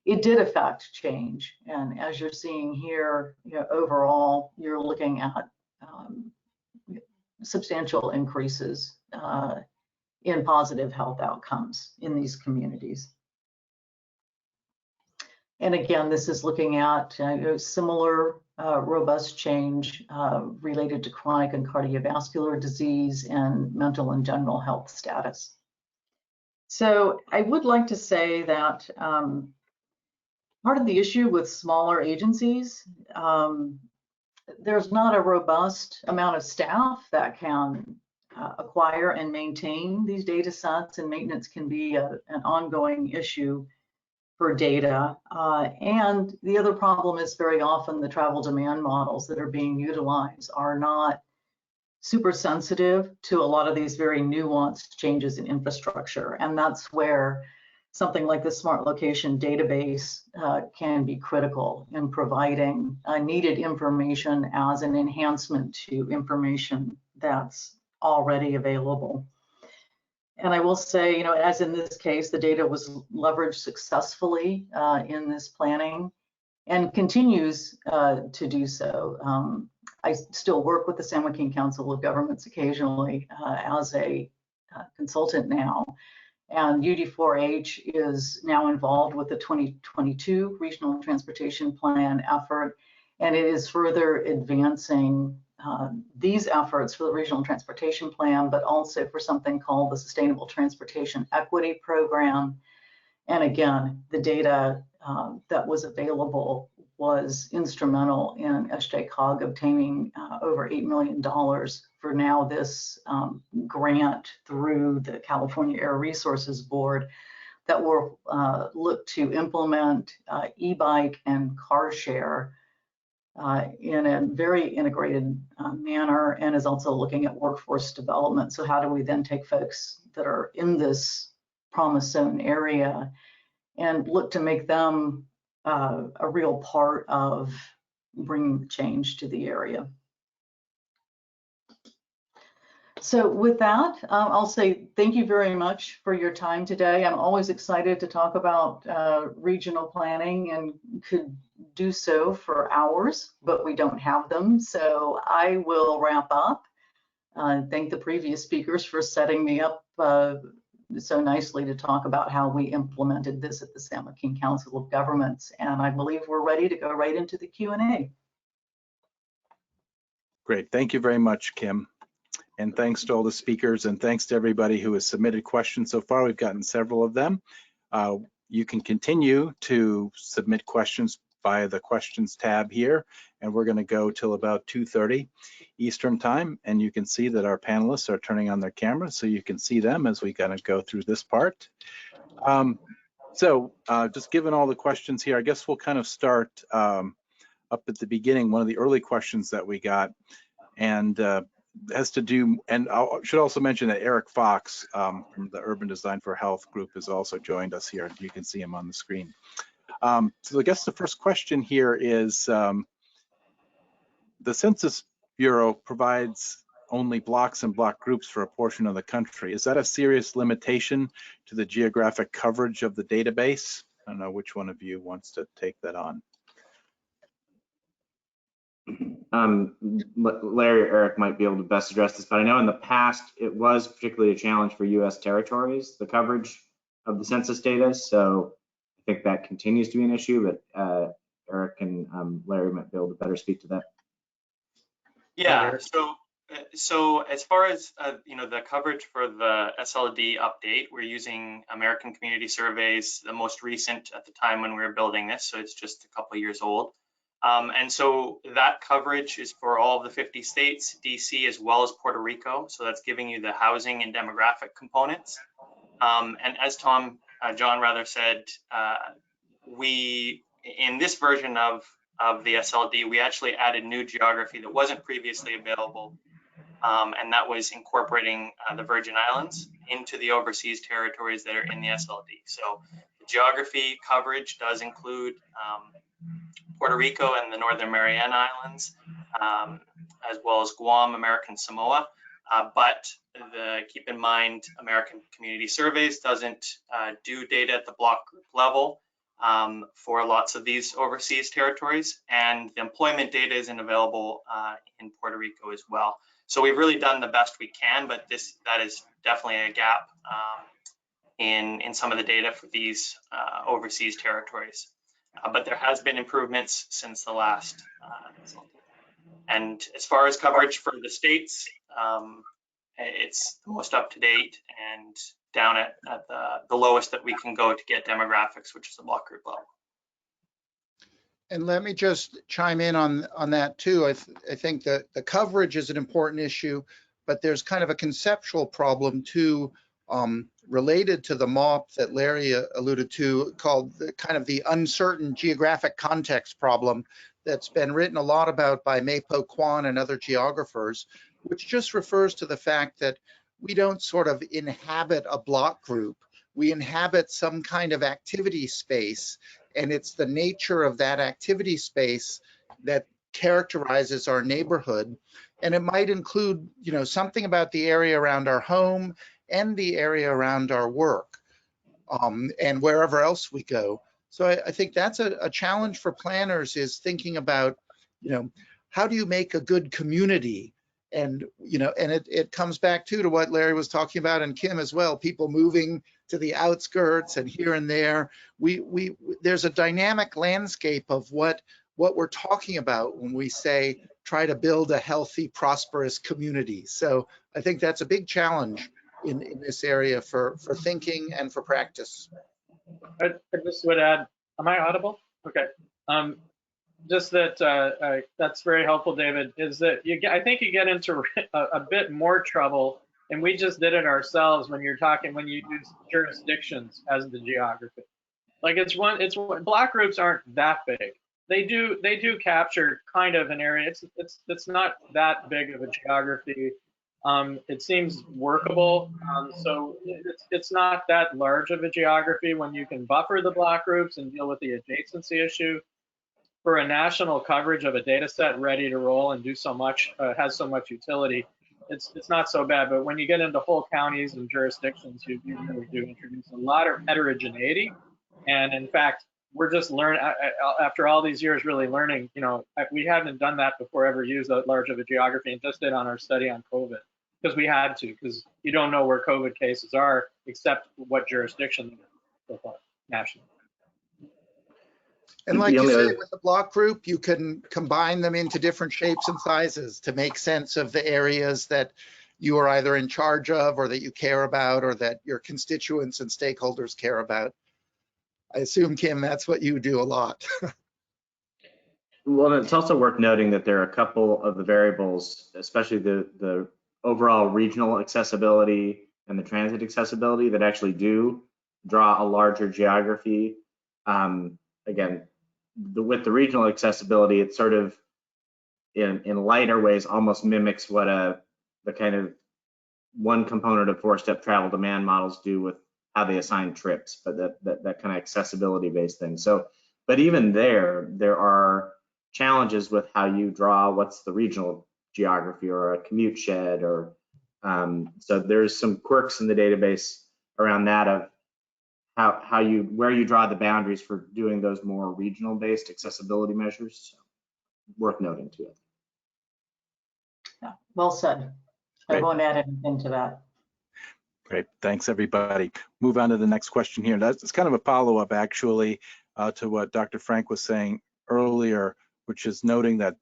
S6: it did affect change. And as you're seeing here, you know, overall, you're looking at substantial increases in positive health outcomes in these communities. And again, this is looking at similar robust change related to chronic and cardiovascular disease and mental and general health status. So I would like to say that part of the issue with smaller agencies, there's not a robust amount of staff that can acquire and maintain these data sets, and maintenance can be an ongoing issue for data. And the other problem is very often the travel demand models that are being utilized are not super sensitive to a lot of these very nuanced changes in infrastructure. And that's where something like the Smart Location database can be critical in providing needed information as an enhancement to information that's already available. And I will say, you know, as in this case, the data was leveraged successfully in this planning and continues to do so. I still work with the San Joaquin Council of Governments occasionally as a consultant now. And UD4H is now involved with the 2022 Regional Transportation Plan effort, and it is further advancing these efforts for the Regional Transportation Plan, but also for something called the Sustainable Transportation Equity Program. And again, the data that was available was instrumental in SJCOG obtaining over $8 million for now this grant through the California Air Resources Board that will look to implement e-bike and car share in a very integrated manner, and is also looking at workforce development. So how do we then take folks that are in this promise zone area and look to make them a real part of bringing change to the area? So with that, I'll say thank you very much for your time today. I'm always excited to talk about regional planning and could do so for hours, but we don't have them. So I will wrap up. Thank the previous speakers for setting me up so nicely to talk about how we implemented this at the San Joaquin Council of Governments. And I believe we're ready to go right into the Q&A.
S1: Great, thank you very much, Kim. And thanks to all the speakers, and thanks to everybody who has submitted questions so far. We've gotten several of them. You can continue to submit questions via the questions tab here, and we're going to go till about 2:30 Eastern time, and you can see that our panelists are turning on their cameras, so you can see them as we kind of go through this part. Just given all the questions here, I guess we'll kind of start up at the beginning. One of the early questions that we got, and has to do, and I should also mention that Eric Fox from the Urban Design for Health group has also joined us here. You can see him on the screen. So I guess the first question here is, the Census Bureau provides only blocks and block groups for a portion of the country. Is that a serious limitation to the geographic coverage of the database? I don't know which one of you wants to take that on.
S2: Larry or Eric might be able to best address this, but I know in the past it was particularly a challenge for U.S. territories, the coverage of the census data. So I think that continues to be an issue, but Eric and Larry might be able to better speak to that.
S7: Yeah, so as far as the coverage for the SLD update, we're using American Community Surveys, the most recent at the time when we were building this, so it's just a couple of years old. And so that coverage is for all of the 50 states, DC, as well as Puerto Rico. So that's giving you the housing and demographic components. And as John rather said, we, in this version of the SLD, we actually added new geography that wasn't previously available, and that was incorporating the Virgin Islands into the overseas territories that are in the SLD. So the geography coverage does include Puerto Rico and the Northern Mariana Islands, as well as Guam, American Samoa. But keep in mind, American Community Surveys doesn't do data at the block group level for lots of these overseas territories, and the employment data isn't available in Puerto Rico as well. So we've really done the best we can, but that is definitely a gap in some of the data for these overseas territories. But there has been improvements since the last. And as far as coverage for the states, it's the most up to date and down at the lowest that we can go to get demographics, which is the block group level.
S3: And let me just chime in on that too. I think that the coverage is an important issue, but there's kind of a conceptual problem too, related to the MOP that Larry alluded to, called the uncertain geographic context problem that's been written a lot about by Meipo Kwan and other geographers, which just refers to the fact that we don't sort of inhabit a block group. We inhabit some kind of activity space, and it's the nature of that activity space that characterizes our neighborhood. And it might include, something about the area around our home and the area around our work, and wherever else we go. So I think that's a challenge for planners, is thinking about, how do you make a good community? And, and it comes back to what Larry was talking about, and Kim as well, people moving to the outskirts and here and there. There's a dynamic landscape of what we're talking about when we say try to build a healthy, prosperous community. So I think that's a big challenge in this area for thinking and for practice.
S4: I just would add, am I audible? Okay. Just that that's very helpful, David, is that I think you get into a bit more trouble, and we just did it ourselves when you use jurisdictions as the geography. Like block groups aren't that big. They do capture kind of an area. It's not that big of a geography. It seems workable. So it's not that large of a geography when you can buffer the block groups and deal with the adjacency issue. For a national coverage of a data set ready to roll and do so much, has so much utility, it's not so bad. But when you get into whole counties and jurisdictions, you really do introduce a lot of heterogeneity. And in fact, we're just learning, after all these years really learning, we hadn't done that before, ever used that large of a geography, and just did on our study on COVID, because we had to, because you don't know where COVID cases are except what jurisdiction so far nationally.
S3: And like you say, with the block group, you can combine them into different shapes and sizes to make sense of the areas that you are either in charge of, or that you care about, or that your constituents and stakeholders care about. I assume, Kim, that's what you do a lot.
S2: Well, it's also worth noting that there are a couple of the variables, especially the overall regional accessibility and the transit accessibility, that actually do draw a larger geography. Again, with the regional accessibility, it sort of, in lighter ways, almost mimics what the kind of one component of four-step travel demand models do with how they assign trips, but that kind of accessibility-based thing. So, but even there are challenges with how you draw what's the regional geography, or a commute shed, or so there's some quirks in the database around that, of where you draw the boundaries for doing those more regional based accessibility measures. So, worth noting too.
S6: Yeah, well said. I won't add anything to that.
S1: Great, thanks everybody. Move on to the next question here. That's kind of a follow-up actually to what Dr. Frank was saying earlier, which is noting that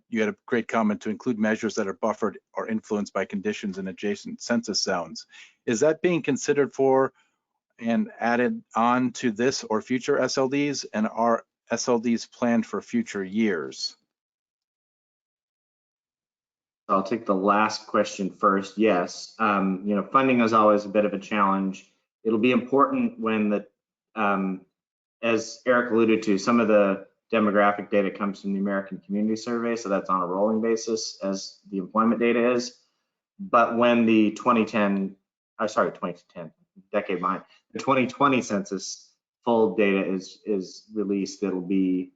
S1: you had a great comment to include measures that are buffered or influenced by conditions in adjacent census zones. Is that being considered for and added on to this or future SLDs, and are SLDs planned for future years?
S2: I'll take the last question first. Yes, funding is always a bit of a challenge, it'll be important when as Eric alluded to, some of the demographic data comes from the American Community Survey, so that's on a rolling basis as the employment data is. But when the 2010, the 2020 census full data is released, that'll be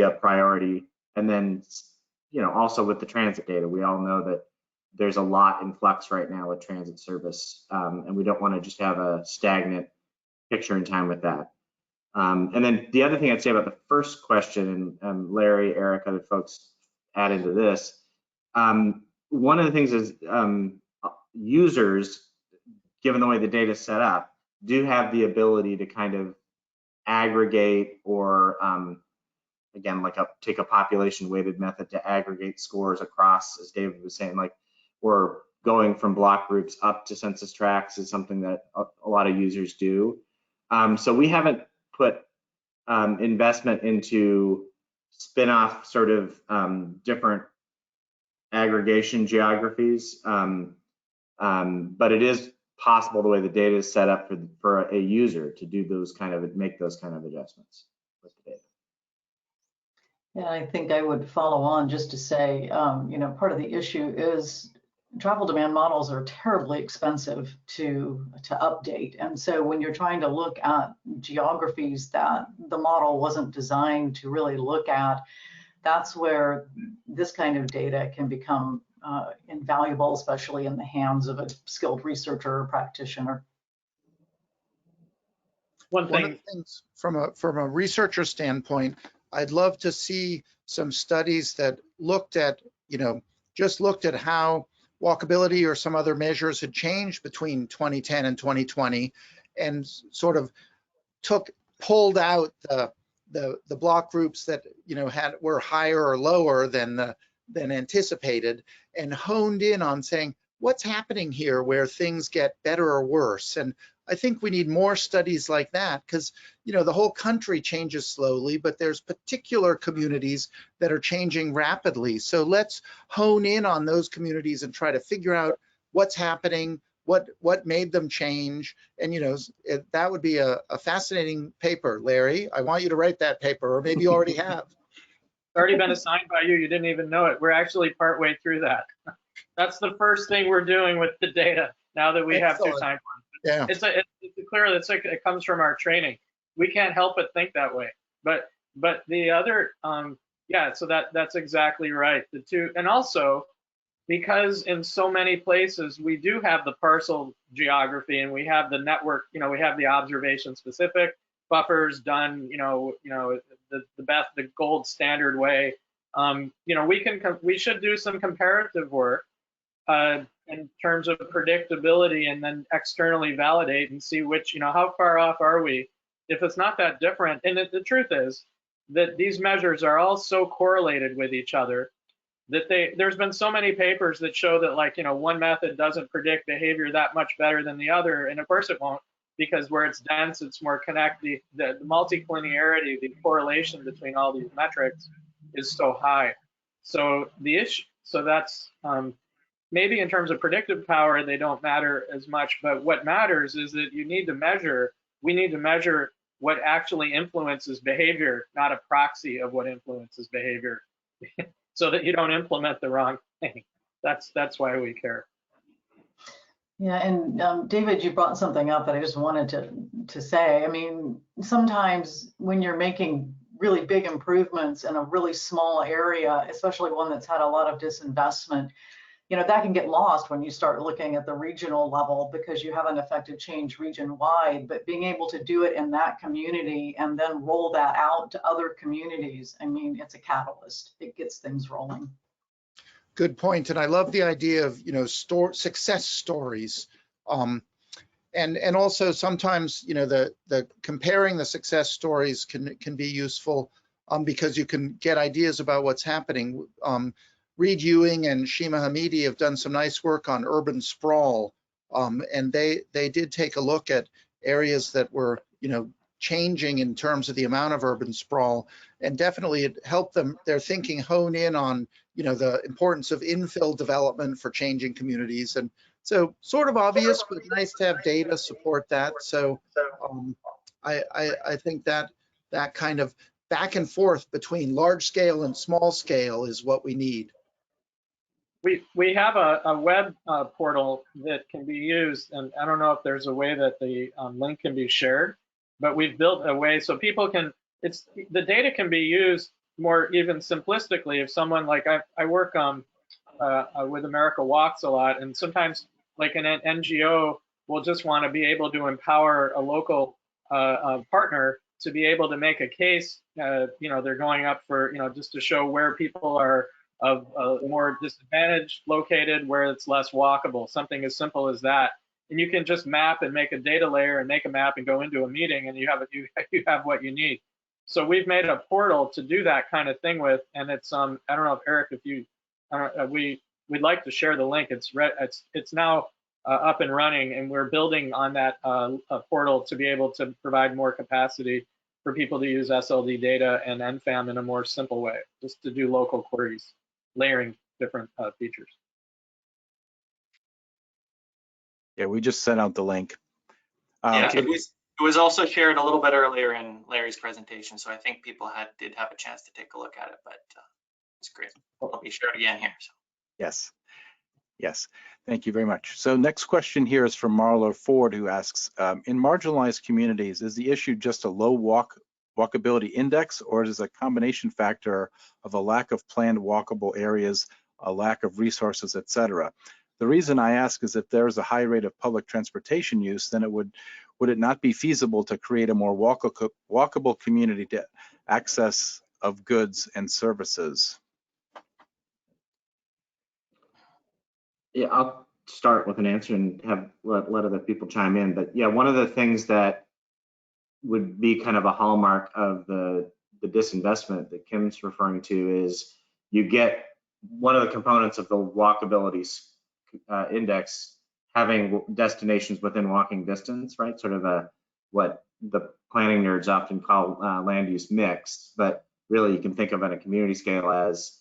S2: a priority. And then, also with the transit data, we all know that there's a lot in flux right now with transit service, and we don't want to just have a stagnant picture in time with that. And then the other thing I'd say about the first question, and Larry, Eric, other folks add into this, one of the things is users, given the way the data is set up, do have the ability to kind of aggregate or, again, take a population weighted method to aggregate scores across, as David was saying, or going from block groups up to census tracts is something that a lot of users do. So we haven't put investment into spin-off sort of different aggregation geographies, but it is possible the way the data is set up for a user to do make those kind of adjustments with the data.
S6: Yeah, I think I would follow on just to say, part of the issue is travel demand models are terribly expensive to update. And so when you're trying to look at geographies that the model wasn't designed to really look at, that's where this kind of data can become invaluable, especially in the hands of a skilled researcher or practitioner.
S4: One
S3: of the things from a researcher standpoint, I'd love to see some studies that looked at, just looked at how walkability or some other measures had changed between 2010 and 2020, and sort of pulled out the block groups that were higher or lower than anticipated, and honed in on saying what's happening here where things get better or worse. And I think we need more studies like that, because the whole country changes slowly, but there's particular communities that are changing rapidly. So let's hone in on those communities and try to figure out what's happening, what made them change. And that would be a fascinating paper. Larry, I want you to write that paper, or maybe you already have.
S4: It's already been assigned by you. You didn't even know it. We're actually partway through that. That's the first thing we're doing with the data now that we
S3: Excellent.
S4: have 2 timelines.
S3: Yeah.
S4: It's clear. It comes from our training. We can't help but think that way. But the other, so that's exactly right. The two, and also because in so many places we do have the parcel geography and we have the network. We have the observation specific buffers done. The gold standard way. We should do some comparative work in terms of predictability, and then externally validate and see which, how far off are we? If it's not that different, and the truth is that these measures are all so correlated with each other that there's been so many papers that show that one method doesn't predict behavior that much better than the other, and of course it won't, because where it's dense, it's more connected. The multi-collinearity, the correlation between all these metrics is so high. So that's maybe in terms of predictive power, they don't matter as much, but what matters is that we need to measure what actually influences behavior, not a proxy of what influences behavior, so that you don't implement the wrong thing. That's why we care.
S6: Yeah, and David, you brought something up that I just wanted to say. I mean, sometimes when you're making really big improvements in a really small area, especially one that's had a lot of disinvestment, that can get lost when you start looking at the regional level, because you haven't affected change region-wide. But being able to do it in that community and then roll that out to other communities, I mean, it's a catalyst. It gets things rolling.
S3: Good point. And I love the idea of, success stories. And also sometimes, the comparing the success stories can be useful because you can get ideas about what's happening. Reed Ewing and Shima Hamidi have done some nice work on urban sprawl, and they did take a look at areas that were, changing in terms of the amount of urban sprawl, and definitely it helped their thinking hone in on, the importance of infill development for changing communities. And So sort of obvious, but nice to have data support that. So I think that that kind of back and forth between large scale and small scale is what we need.
S4: We have a web portal that can be used, and I don't know if there's a way that the link can be shared, but we've built a way so people can, the data can be used more even simplistically. If someone, like I work with America Walks a lot, and sometimes like an NGO will just want to be able to empower a local partner to be able to make a case. They're going up for, just to show where people are of more disadvantaged located, where it's less walkable, something as simple as that. And you can just map and make a data layer and make a map and go into a meeting, and you have what you need. So we've made a portal to do that kind of thing with, and it's I don't know if Eric, if you we'd like to share the link. It's now up and running, and we're building on that portal to be able to provide more capacity for people to use SLD data and NFAM in a more simple way, just to do local queries, layering different features.
S1: Yeah, we just sent out the link.
S7: Yeah, it was also shared a little bit earlier in Larry's presentation, so I think people did have a chance to take a look at it, but it's great. I'll be shared again here. So.
S1: Yes, thank you very much. So next question here is from Marlo Ford, who asks, in marginalized communities, is the issue just a low walkability index, or is it a combination factor of a lack of planned walkable areas, a lack of resources, etc.? The reason I ask is if there is a high rate of public transportation use, then would it not be feasible to create a more walkable community to access of goods and services?
S2: Yeah, I'll start with an answer and let other people chime in. But yeah, one of the things that would be kind of a hallmark of the disinvestment that Kim's referring to is you get one of the components of the walkability index having destinations within walking distance, right? Sort of what the planning nerds often call land use mix, but really you can think of it at a community scale as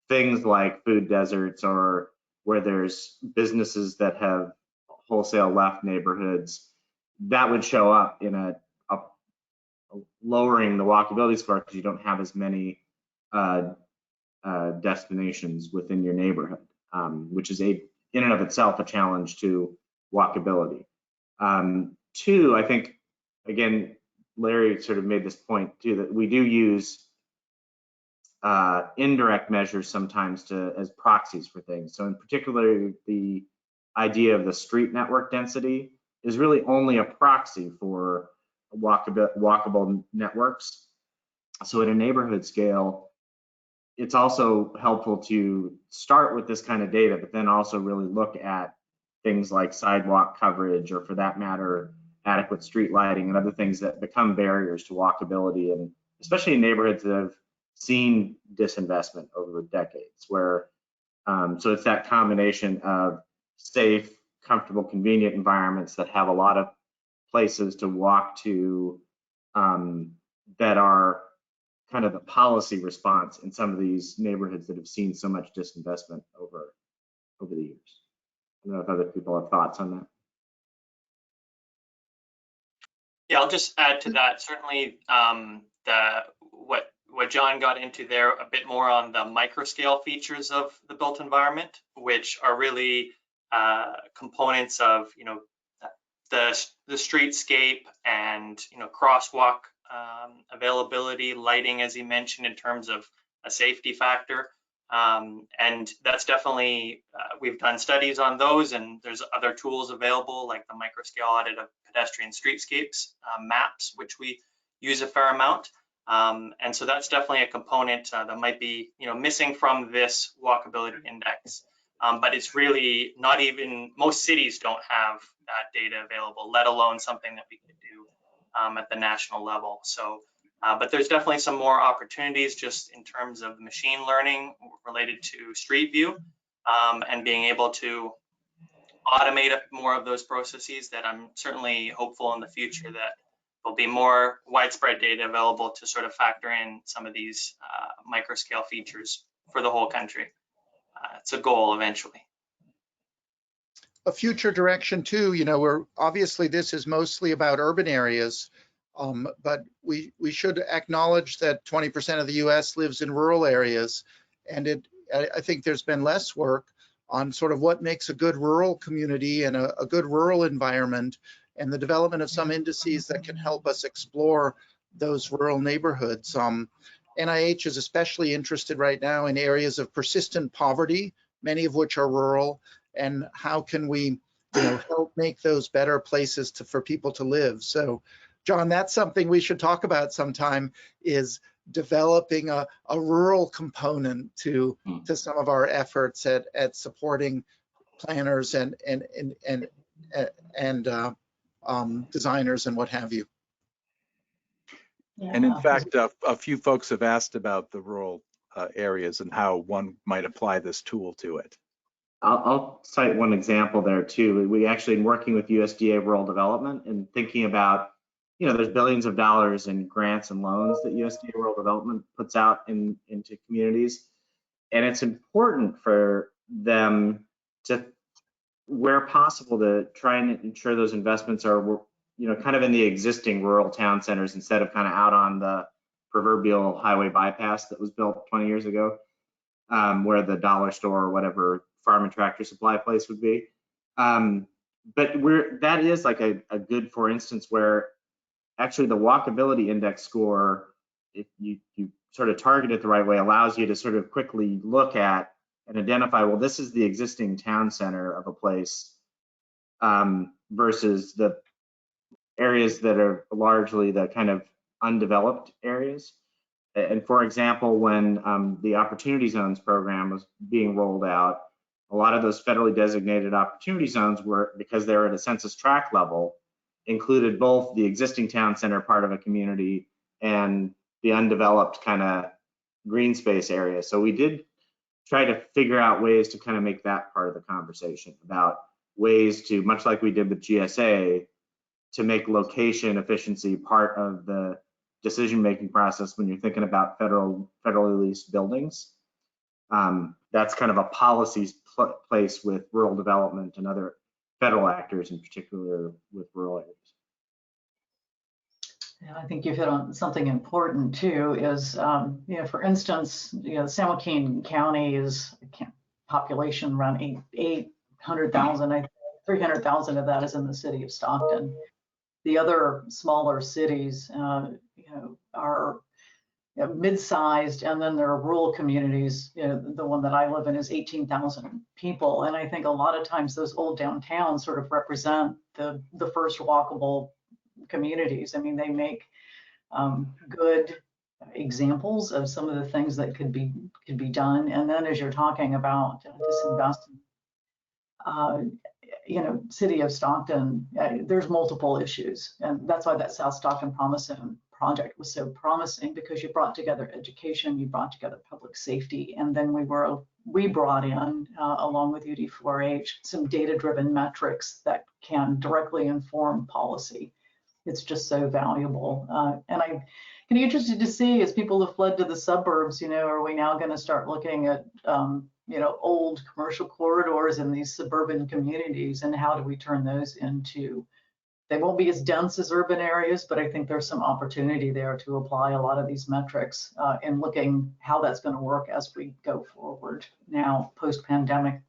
S2: things like food deserts, or where there's businesses that have wholesale left neighborhoods. That would show up in a lowering the walkability score because you don't have as many destinations within your neighborhood, which is in and of itself a challenge to walkability. Two, I think, again, Larry sort of made this point too, that we do use indirect measures sometimes as proxies for things. So in particular, the idea of the street network density is really only a proxy for walkable networks. So at a neighborhood scale, it's also helpful to start with this kind of data, but then also really look at things like sidewalk coverage, or for that matter, adequate street lighting and other things that become barriers to walkability, and especially in neighborhoods that have seen disinvestment over decades, where so it's that combination of safe, comfortable, convenient environments that have a lot of places to walk to that are kind of the policy response in some of these neighborhoods that have seen so much disinvestment over the years. I don't know if other people have thoughts on that.
S7: Yeah, I'll just add to that. Certainly, what John got into there a bit more on the micro scale features of the built environment, which are really components of the streetscape and crosswalk availability, lighting, as he mentioned, in terms of a safety factor. And that's definitely, we've done studies on those, and there's other tools available like the microscale audit of pedestrian streetscapes maps, which we use a fair amount. And so that's definitely a component that might be missing from this walkability index. But it's really not even, most cities don't have that data available, let alone something that we could do at the national level. So, but there's definitely some more opportunities just in terms of machine learning related to Street View and being able to automate more of those processes that I'm certainly hopeful in the future that there'll be more widespread data available to sort of factor in some of these micro scale features for the whole country. It's a goal eventually.
S3: a future direction too. You know, we're obviously this is mostly about urban areas, but we should acknowledge that 20% of the U.S. lives in rural areas, and I think there's been less work on sort of what makes a good rural community and a good rural environment, and the development of some indices that can help us explore those rural neighborhoods. NIH is especially interested right now in areas of persistent poverty, many of which are rural, and how can we, you know, help make those better places for people to live. So, John, that's something we should talk about sometime, is developing a rural component to some of our efforts at supporting planners and designers and what have you.
S6: Yeah.
S1: And in fact, a few folks have asked about the rural areas and how one might apply this tool to it.
S2: I'll cite one example there too. We actually been working with USDA Rural Development and thinking about, you know, there's billions of dollars in grants and loans that USDA Rural Development puts out into communities. And it's important for them to, where possible, to try and ensure those investments are, you know, kind of in the existing rural town centers instead of kind of out on the proverbial highway bypass that was built 20 years ago, where the dollar store or whatever farm and tractor supply place would be. But that is like a good, for instance, where actually the Walkability Index score, if you sort of target it the right way, allows you to sort of quickly look at and identify, well, this is the existing town center of a place versus the areas that are largely the kind of undeveloped areas. And for example, when the Opportunity Zones program was being rolled out, a lot of those federally designated opportunity zones were, because they're at a census tract level, included both the existing town center part of a community and the undeveloped kind of green space area. So we did try to figure out ways to kind of make that part of the conversation, about ways to, much like we did with GSA, to make location efficiency part of the decision-making process when you're thinking about federally leased buildings. That's kind of a policies place with rural development and other federal actors, in particular with rural areas.
S6: Yeah, I think you've hit on something important too, is, you know, for instance, you know, San Joaquin County is population around 800,000. I think 300,000 of that is in the city of Stockton. The other smaller cities, you know, are mid-sized, and then there are rural communities. You know, the one that I live in is 18,000 people, and I think a lot of times those old downtowns sort of represent the first walkable communities. I mean, they make good examples of some of the things that could be done. And then as you're talking about disinvestment, you know, city of Stockton, there's multiple issues, and that's why that South Stockton Promise Zone project was so promising, because you brought together education, you brought together public safety, and then we brought in, along with UD4H, some data-driven metrics that can directly inform policy. It's just so valuable, and I'm kind of interested to see, as people have fled to the suburbs, you know, are we now going to start looking at you know, old commercial corridors in these suburban communities, and how do we turn those into, they won't be as dense as urban areas, but I think there's some opportunity there to apply a lot of these metrics in looking how that's going to work as we go forward now post-pandemic.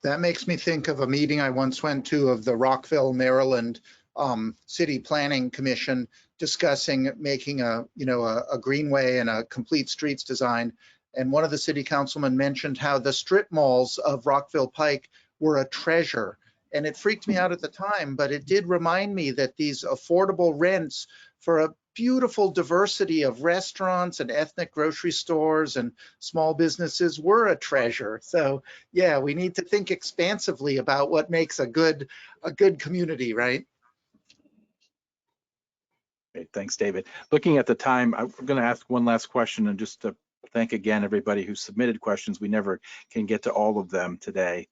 S3: That makes me think of a meeting I once went to of the Rockville, Maryland City Planning Commission, discussing making a greenway and a complete streets design. And one of the city councilmen mentioned how the strip malls of Rockville Pike were a treasure. And it freaked me out at the time, but it did remind me that these affordable rents for a beautiful diversity of restaurants and ethnic grocery stores and small businesses were a treasure. So yeah, we need to think expansively about what makes a good community, right?
S1: Great, thanks, David. Looking at the time, I'm going to ask one last question, and just to thank again everybody who submitted questions. We never can get to all of them today,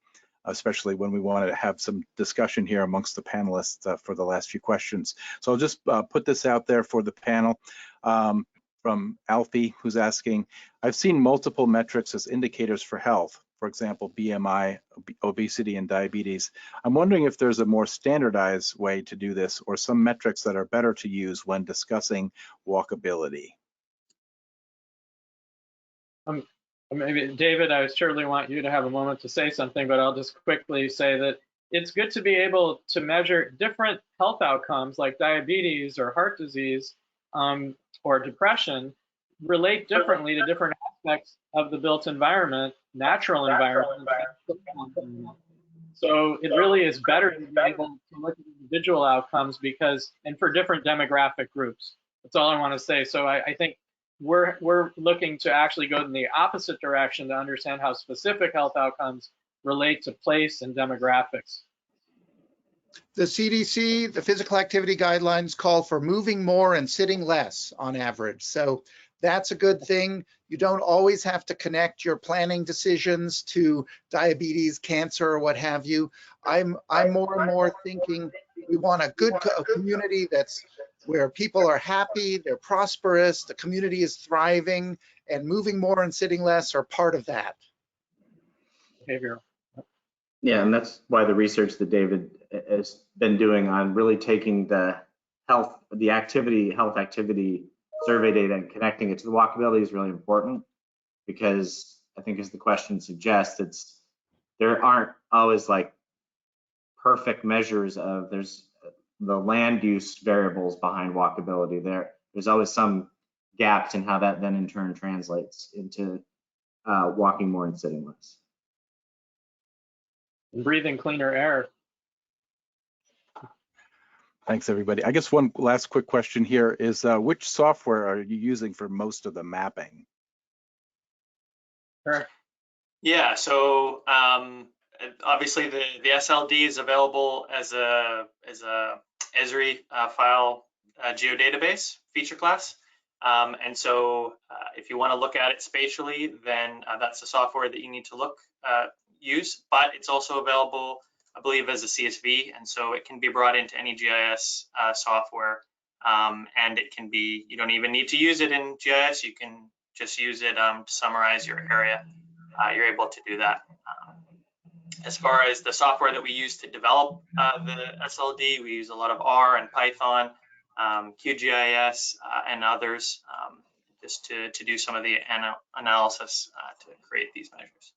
S1: especially when we want to have some discussion here amongst the panelists for the last few questions. So I'll just put this out there for the panel. From Alfie, who's asking, I've seen multiple metrics as indicators for health. for example, BMI, obesity, and diabetes. I'm wondering if there's a more standardized way to do this or some metrics that are better to use when discussing walkability.
S4: Maybe David, I certainly want you to have a moment to say something, but I'll just quickly say that it's good to be able to measure different health outcomes like diabetes or heart disease or depression relate differently to different aspects of the built environment, natural environment. So it really is better to be able to look at individual outcomes because, and for different demographic groups. That's all I want to say. So I think we're looking to actually go in the opposite direction to understand how specific health outcomes relate to place and demographics.
S3: The CDC, the physical activity guidelines call for moving more and sitting less on average. So that's a good thing. You don't always have to connect your planning decisions to diabetes, cancer, or what have you. I'm more and more thinking we want a community that's where people are happy, they're prosperous, the community is thriving, and moving more and sitting less are part of that.
S4: Behavioral.
S2: Yeah, and that's why the research that David has been doing on really taking the health activity survey data and connecting it to the walkability is really important, because I think, as the question suggests, there aren't always like perfect measures of the land use variables behind walkability. There's always some gaps in how that then in turn translates into walking more and sitting less.
S4: And breathing cleaner air.
S1: Thanks, everybody. I guess one last quick question here is which software are you using for most of the mapping?
S4: Sure.
S7: Yeah, so obviously the SLD is available as a Esri file geodatabase feature class. And so if you want to look at it spatially, then that's the software that you need to use, but it's also available, I believe, as a CSV, and so it can be brought into any GIS software, and it can be, you don't even need to use it in GIS, you can just use it to summarize your area. You're able to do that. As far as the software that we use to develop the SLD, we use a lot of R and Python, QGIS, and others, just to do some of the analysis to create these measures.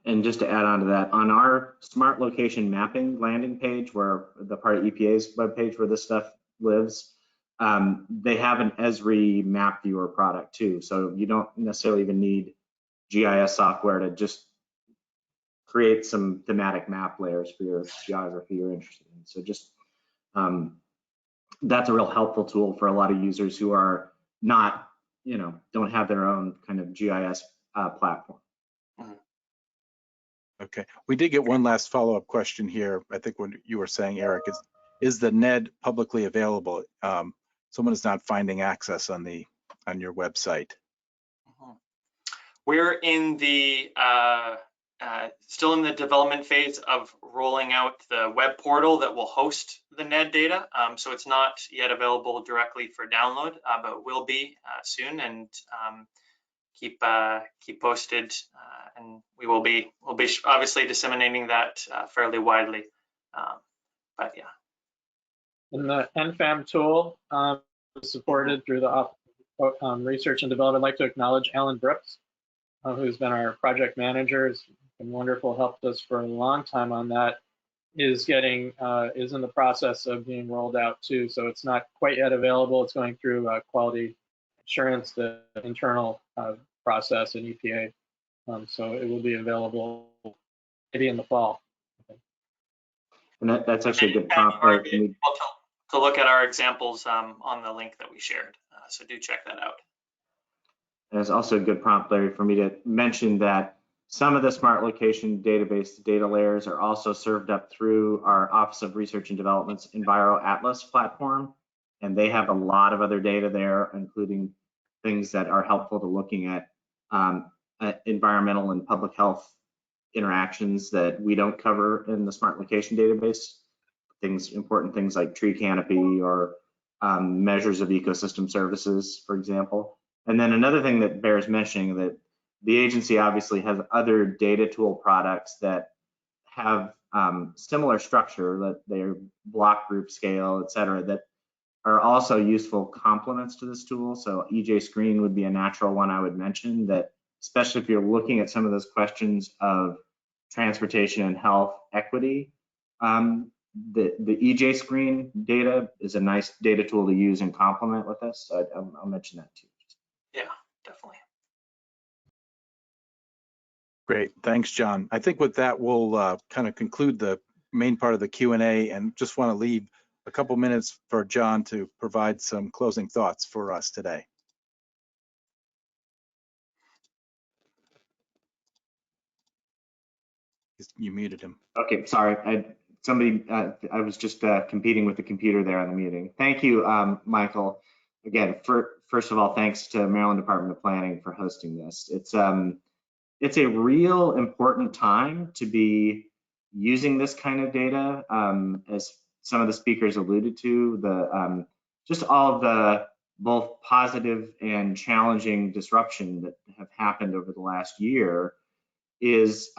S2: And just to add on to that, on our smart location mapping landing page, where the part of EPA's webpage where this stuff lives, they have an Esri map viewer product too. So you don't necessarily even need GIS software to just create some thematic map layers for your geography you're interested in. So just that's a real helpful tool for a lot of users who are not, don't have their own kind of GIS platform.
S1: Okay, we did get one last follow-up question here. I think what you were saying, Eric, is the NED publicly available? Someone is not finding access on your website.
S7: We're in the still in the development phase of rolling out the web portal that will host the NED data. So it's not yet available directly for download, but will be soon, and keep posted, and we'll be obviously disseminating that fairly widely. But yeah.
S4: And the NFAM tool is supported through the research and development. I'd like to acknowledge Alan Brooks, who's been our project manager, has been wonderful, helped us for a long time on that, is in the process of being rolled out too. So it's not quite yet available. It's going through quality assurance, the internal process in EPA. So it will be available maybe in the fall.
S2: And that's actually a good prompt.
S7: To look at our examples on the link that we shared. So do check that out.
S2: And it's also a good prompt, Larry, for me to mention that some of the smart location database data layers are also served up through our Office of Research and Development's Enviro Atlas platform. And they have a lot of other data there, including things that are helpful to looking at environmental and public health interactions that we don't cover in the smart location database. Important things like tree canopy or measures of ecosystem services, for example. And then another thing that bears mentioning that the agency obviously has other data tool products that have similar structure, that they're block group scale, et cetera, that are also useful complements to this tool. So EJ Screen would be a natural one I would mention, that especially if you're looking at some of those questions of transportation and health equity, the EJ Screen data is a nice data tool to use and complement with this. So I'll mention that too.
S7: Yeah, definitely.
S1: Great, thanks, John. I think with that, we'll kind of conclude the main part of the Q&A, and just want to leave a couple minutes for John to provide some closing thoughts for us today. You muted him.
S2: Okay, sorry. I was just competing with the computer there on the meeting. Thank you, Michael. Again, first of all, thanks to Maryland Department of Planning for hosting this. It's a real important time to be using this kind of data, as some of the speakers alluded to. Just all of the both positive and challenging disruption that have happened over the last year is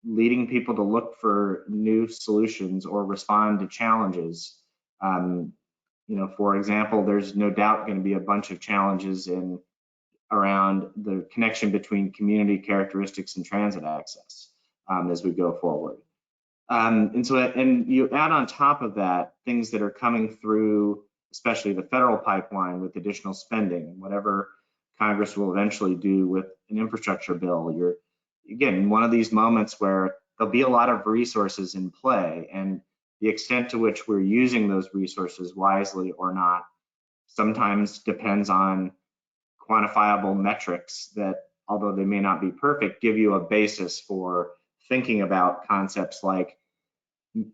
S2: leading people to look for new solutions or respond to challenges. For example, there's no doubt going to be a bunch of challenges around the connection between community characteristics and transit access as we go forward. And you add on top of that things that are coming through, especially the federal pipeline with additional spending, whatever Congress will eventually do with an infrastructure bill. You're, again, one of these moments where there'll be a lot of resources in play, and the extent to which we're using those resources wisely or not sometimes depends on quantifiable metrics that, although they may not be perfect, give you a basis for thinking about concepts like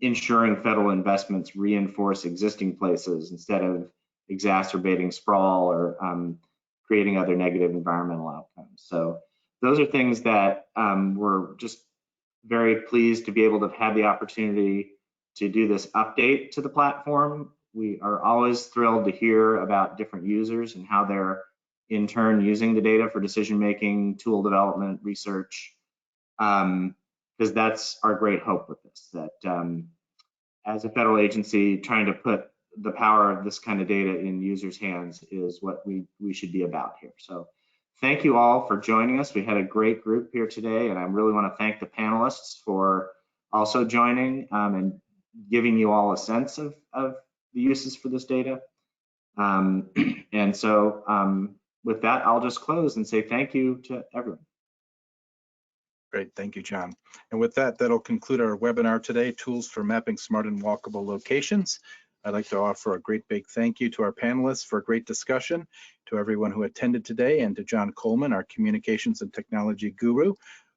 S2: ensuring federal investments reinforce existing places instead of exacerbating sprawl or creating other negative environmental outcomes. So those are things that we're just very pleased to be able to have the opportunity to do this update to the platform. We are always thrilled to hear about different users and how they're in turn using the data for decision-making, tool development, research, because that's our great hope with this, that as a federal agency, trying to put the power of this kind of data in users' hands is what we should be about here. So thank you all for joining us. We had a great group here today, and I really want to thank the panelists for also joining and giving you all a sense of the uses for this data. And so with that, I'll just close and say thank you to everyone.
S1: Great, thank you, John. And with that, that'll conclude our webinar today, Tools for Mapping Smart and Walkable Locations. I'd like to offer a great big thank you to our panelists for a great discussion, to everyone who attended today, and to John Coleman, our communications and technology guru,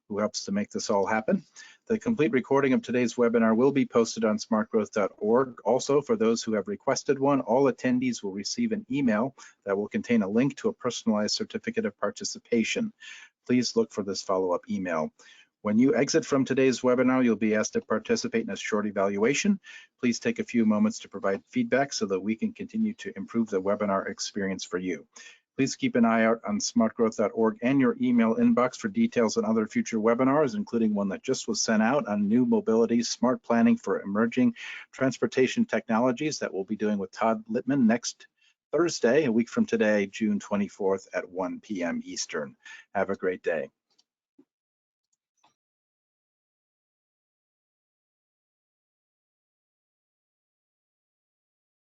S1: who helps to make this all happen. The complete recording of today's webinar will be posted on smartgrowth.org. Also, for those who have requested one, all attendees will receive an email that will contain a link to a personalized certificate of participation. Please look for this follow-up email. When you exit from today's webinar, you'll be asked to participate in a short evaluation. Please take a few moments to provide feedback so that we can continue to improve the webinar experience for you. Please keep an eye out on smartgrowth.org and your email inbox for details on other future webinars, including one that just was sent out on new mobility, smart planning for emerging transportation technologies that we'll be doing with Todd Littman next Thursday, a week from today, June 24th at 1 p.m. Eastern. Have a great day.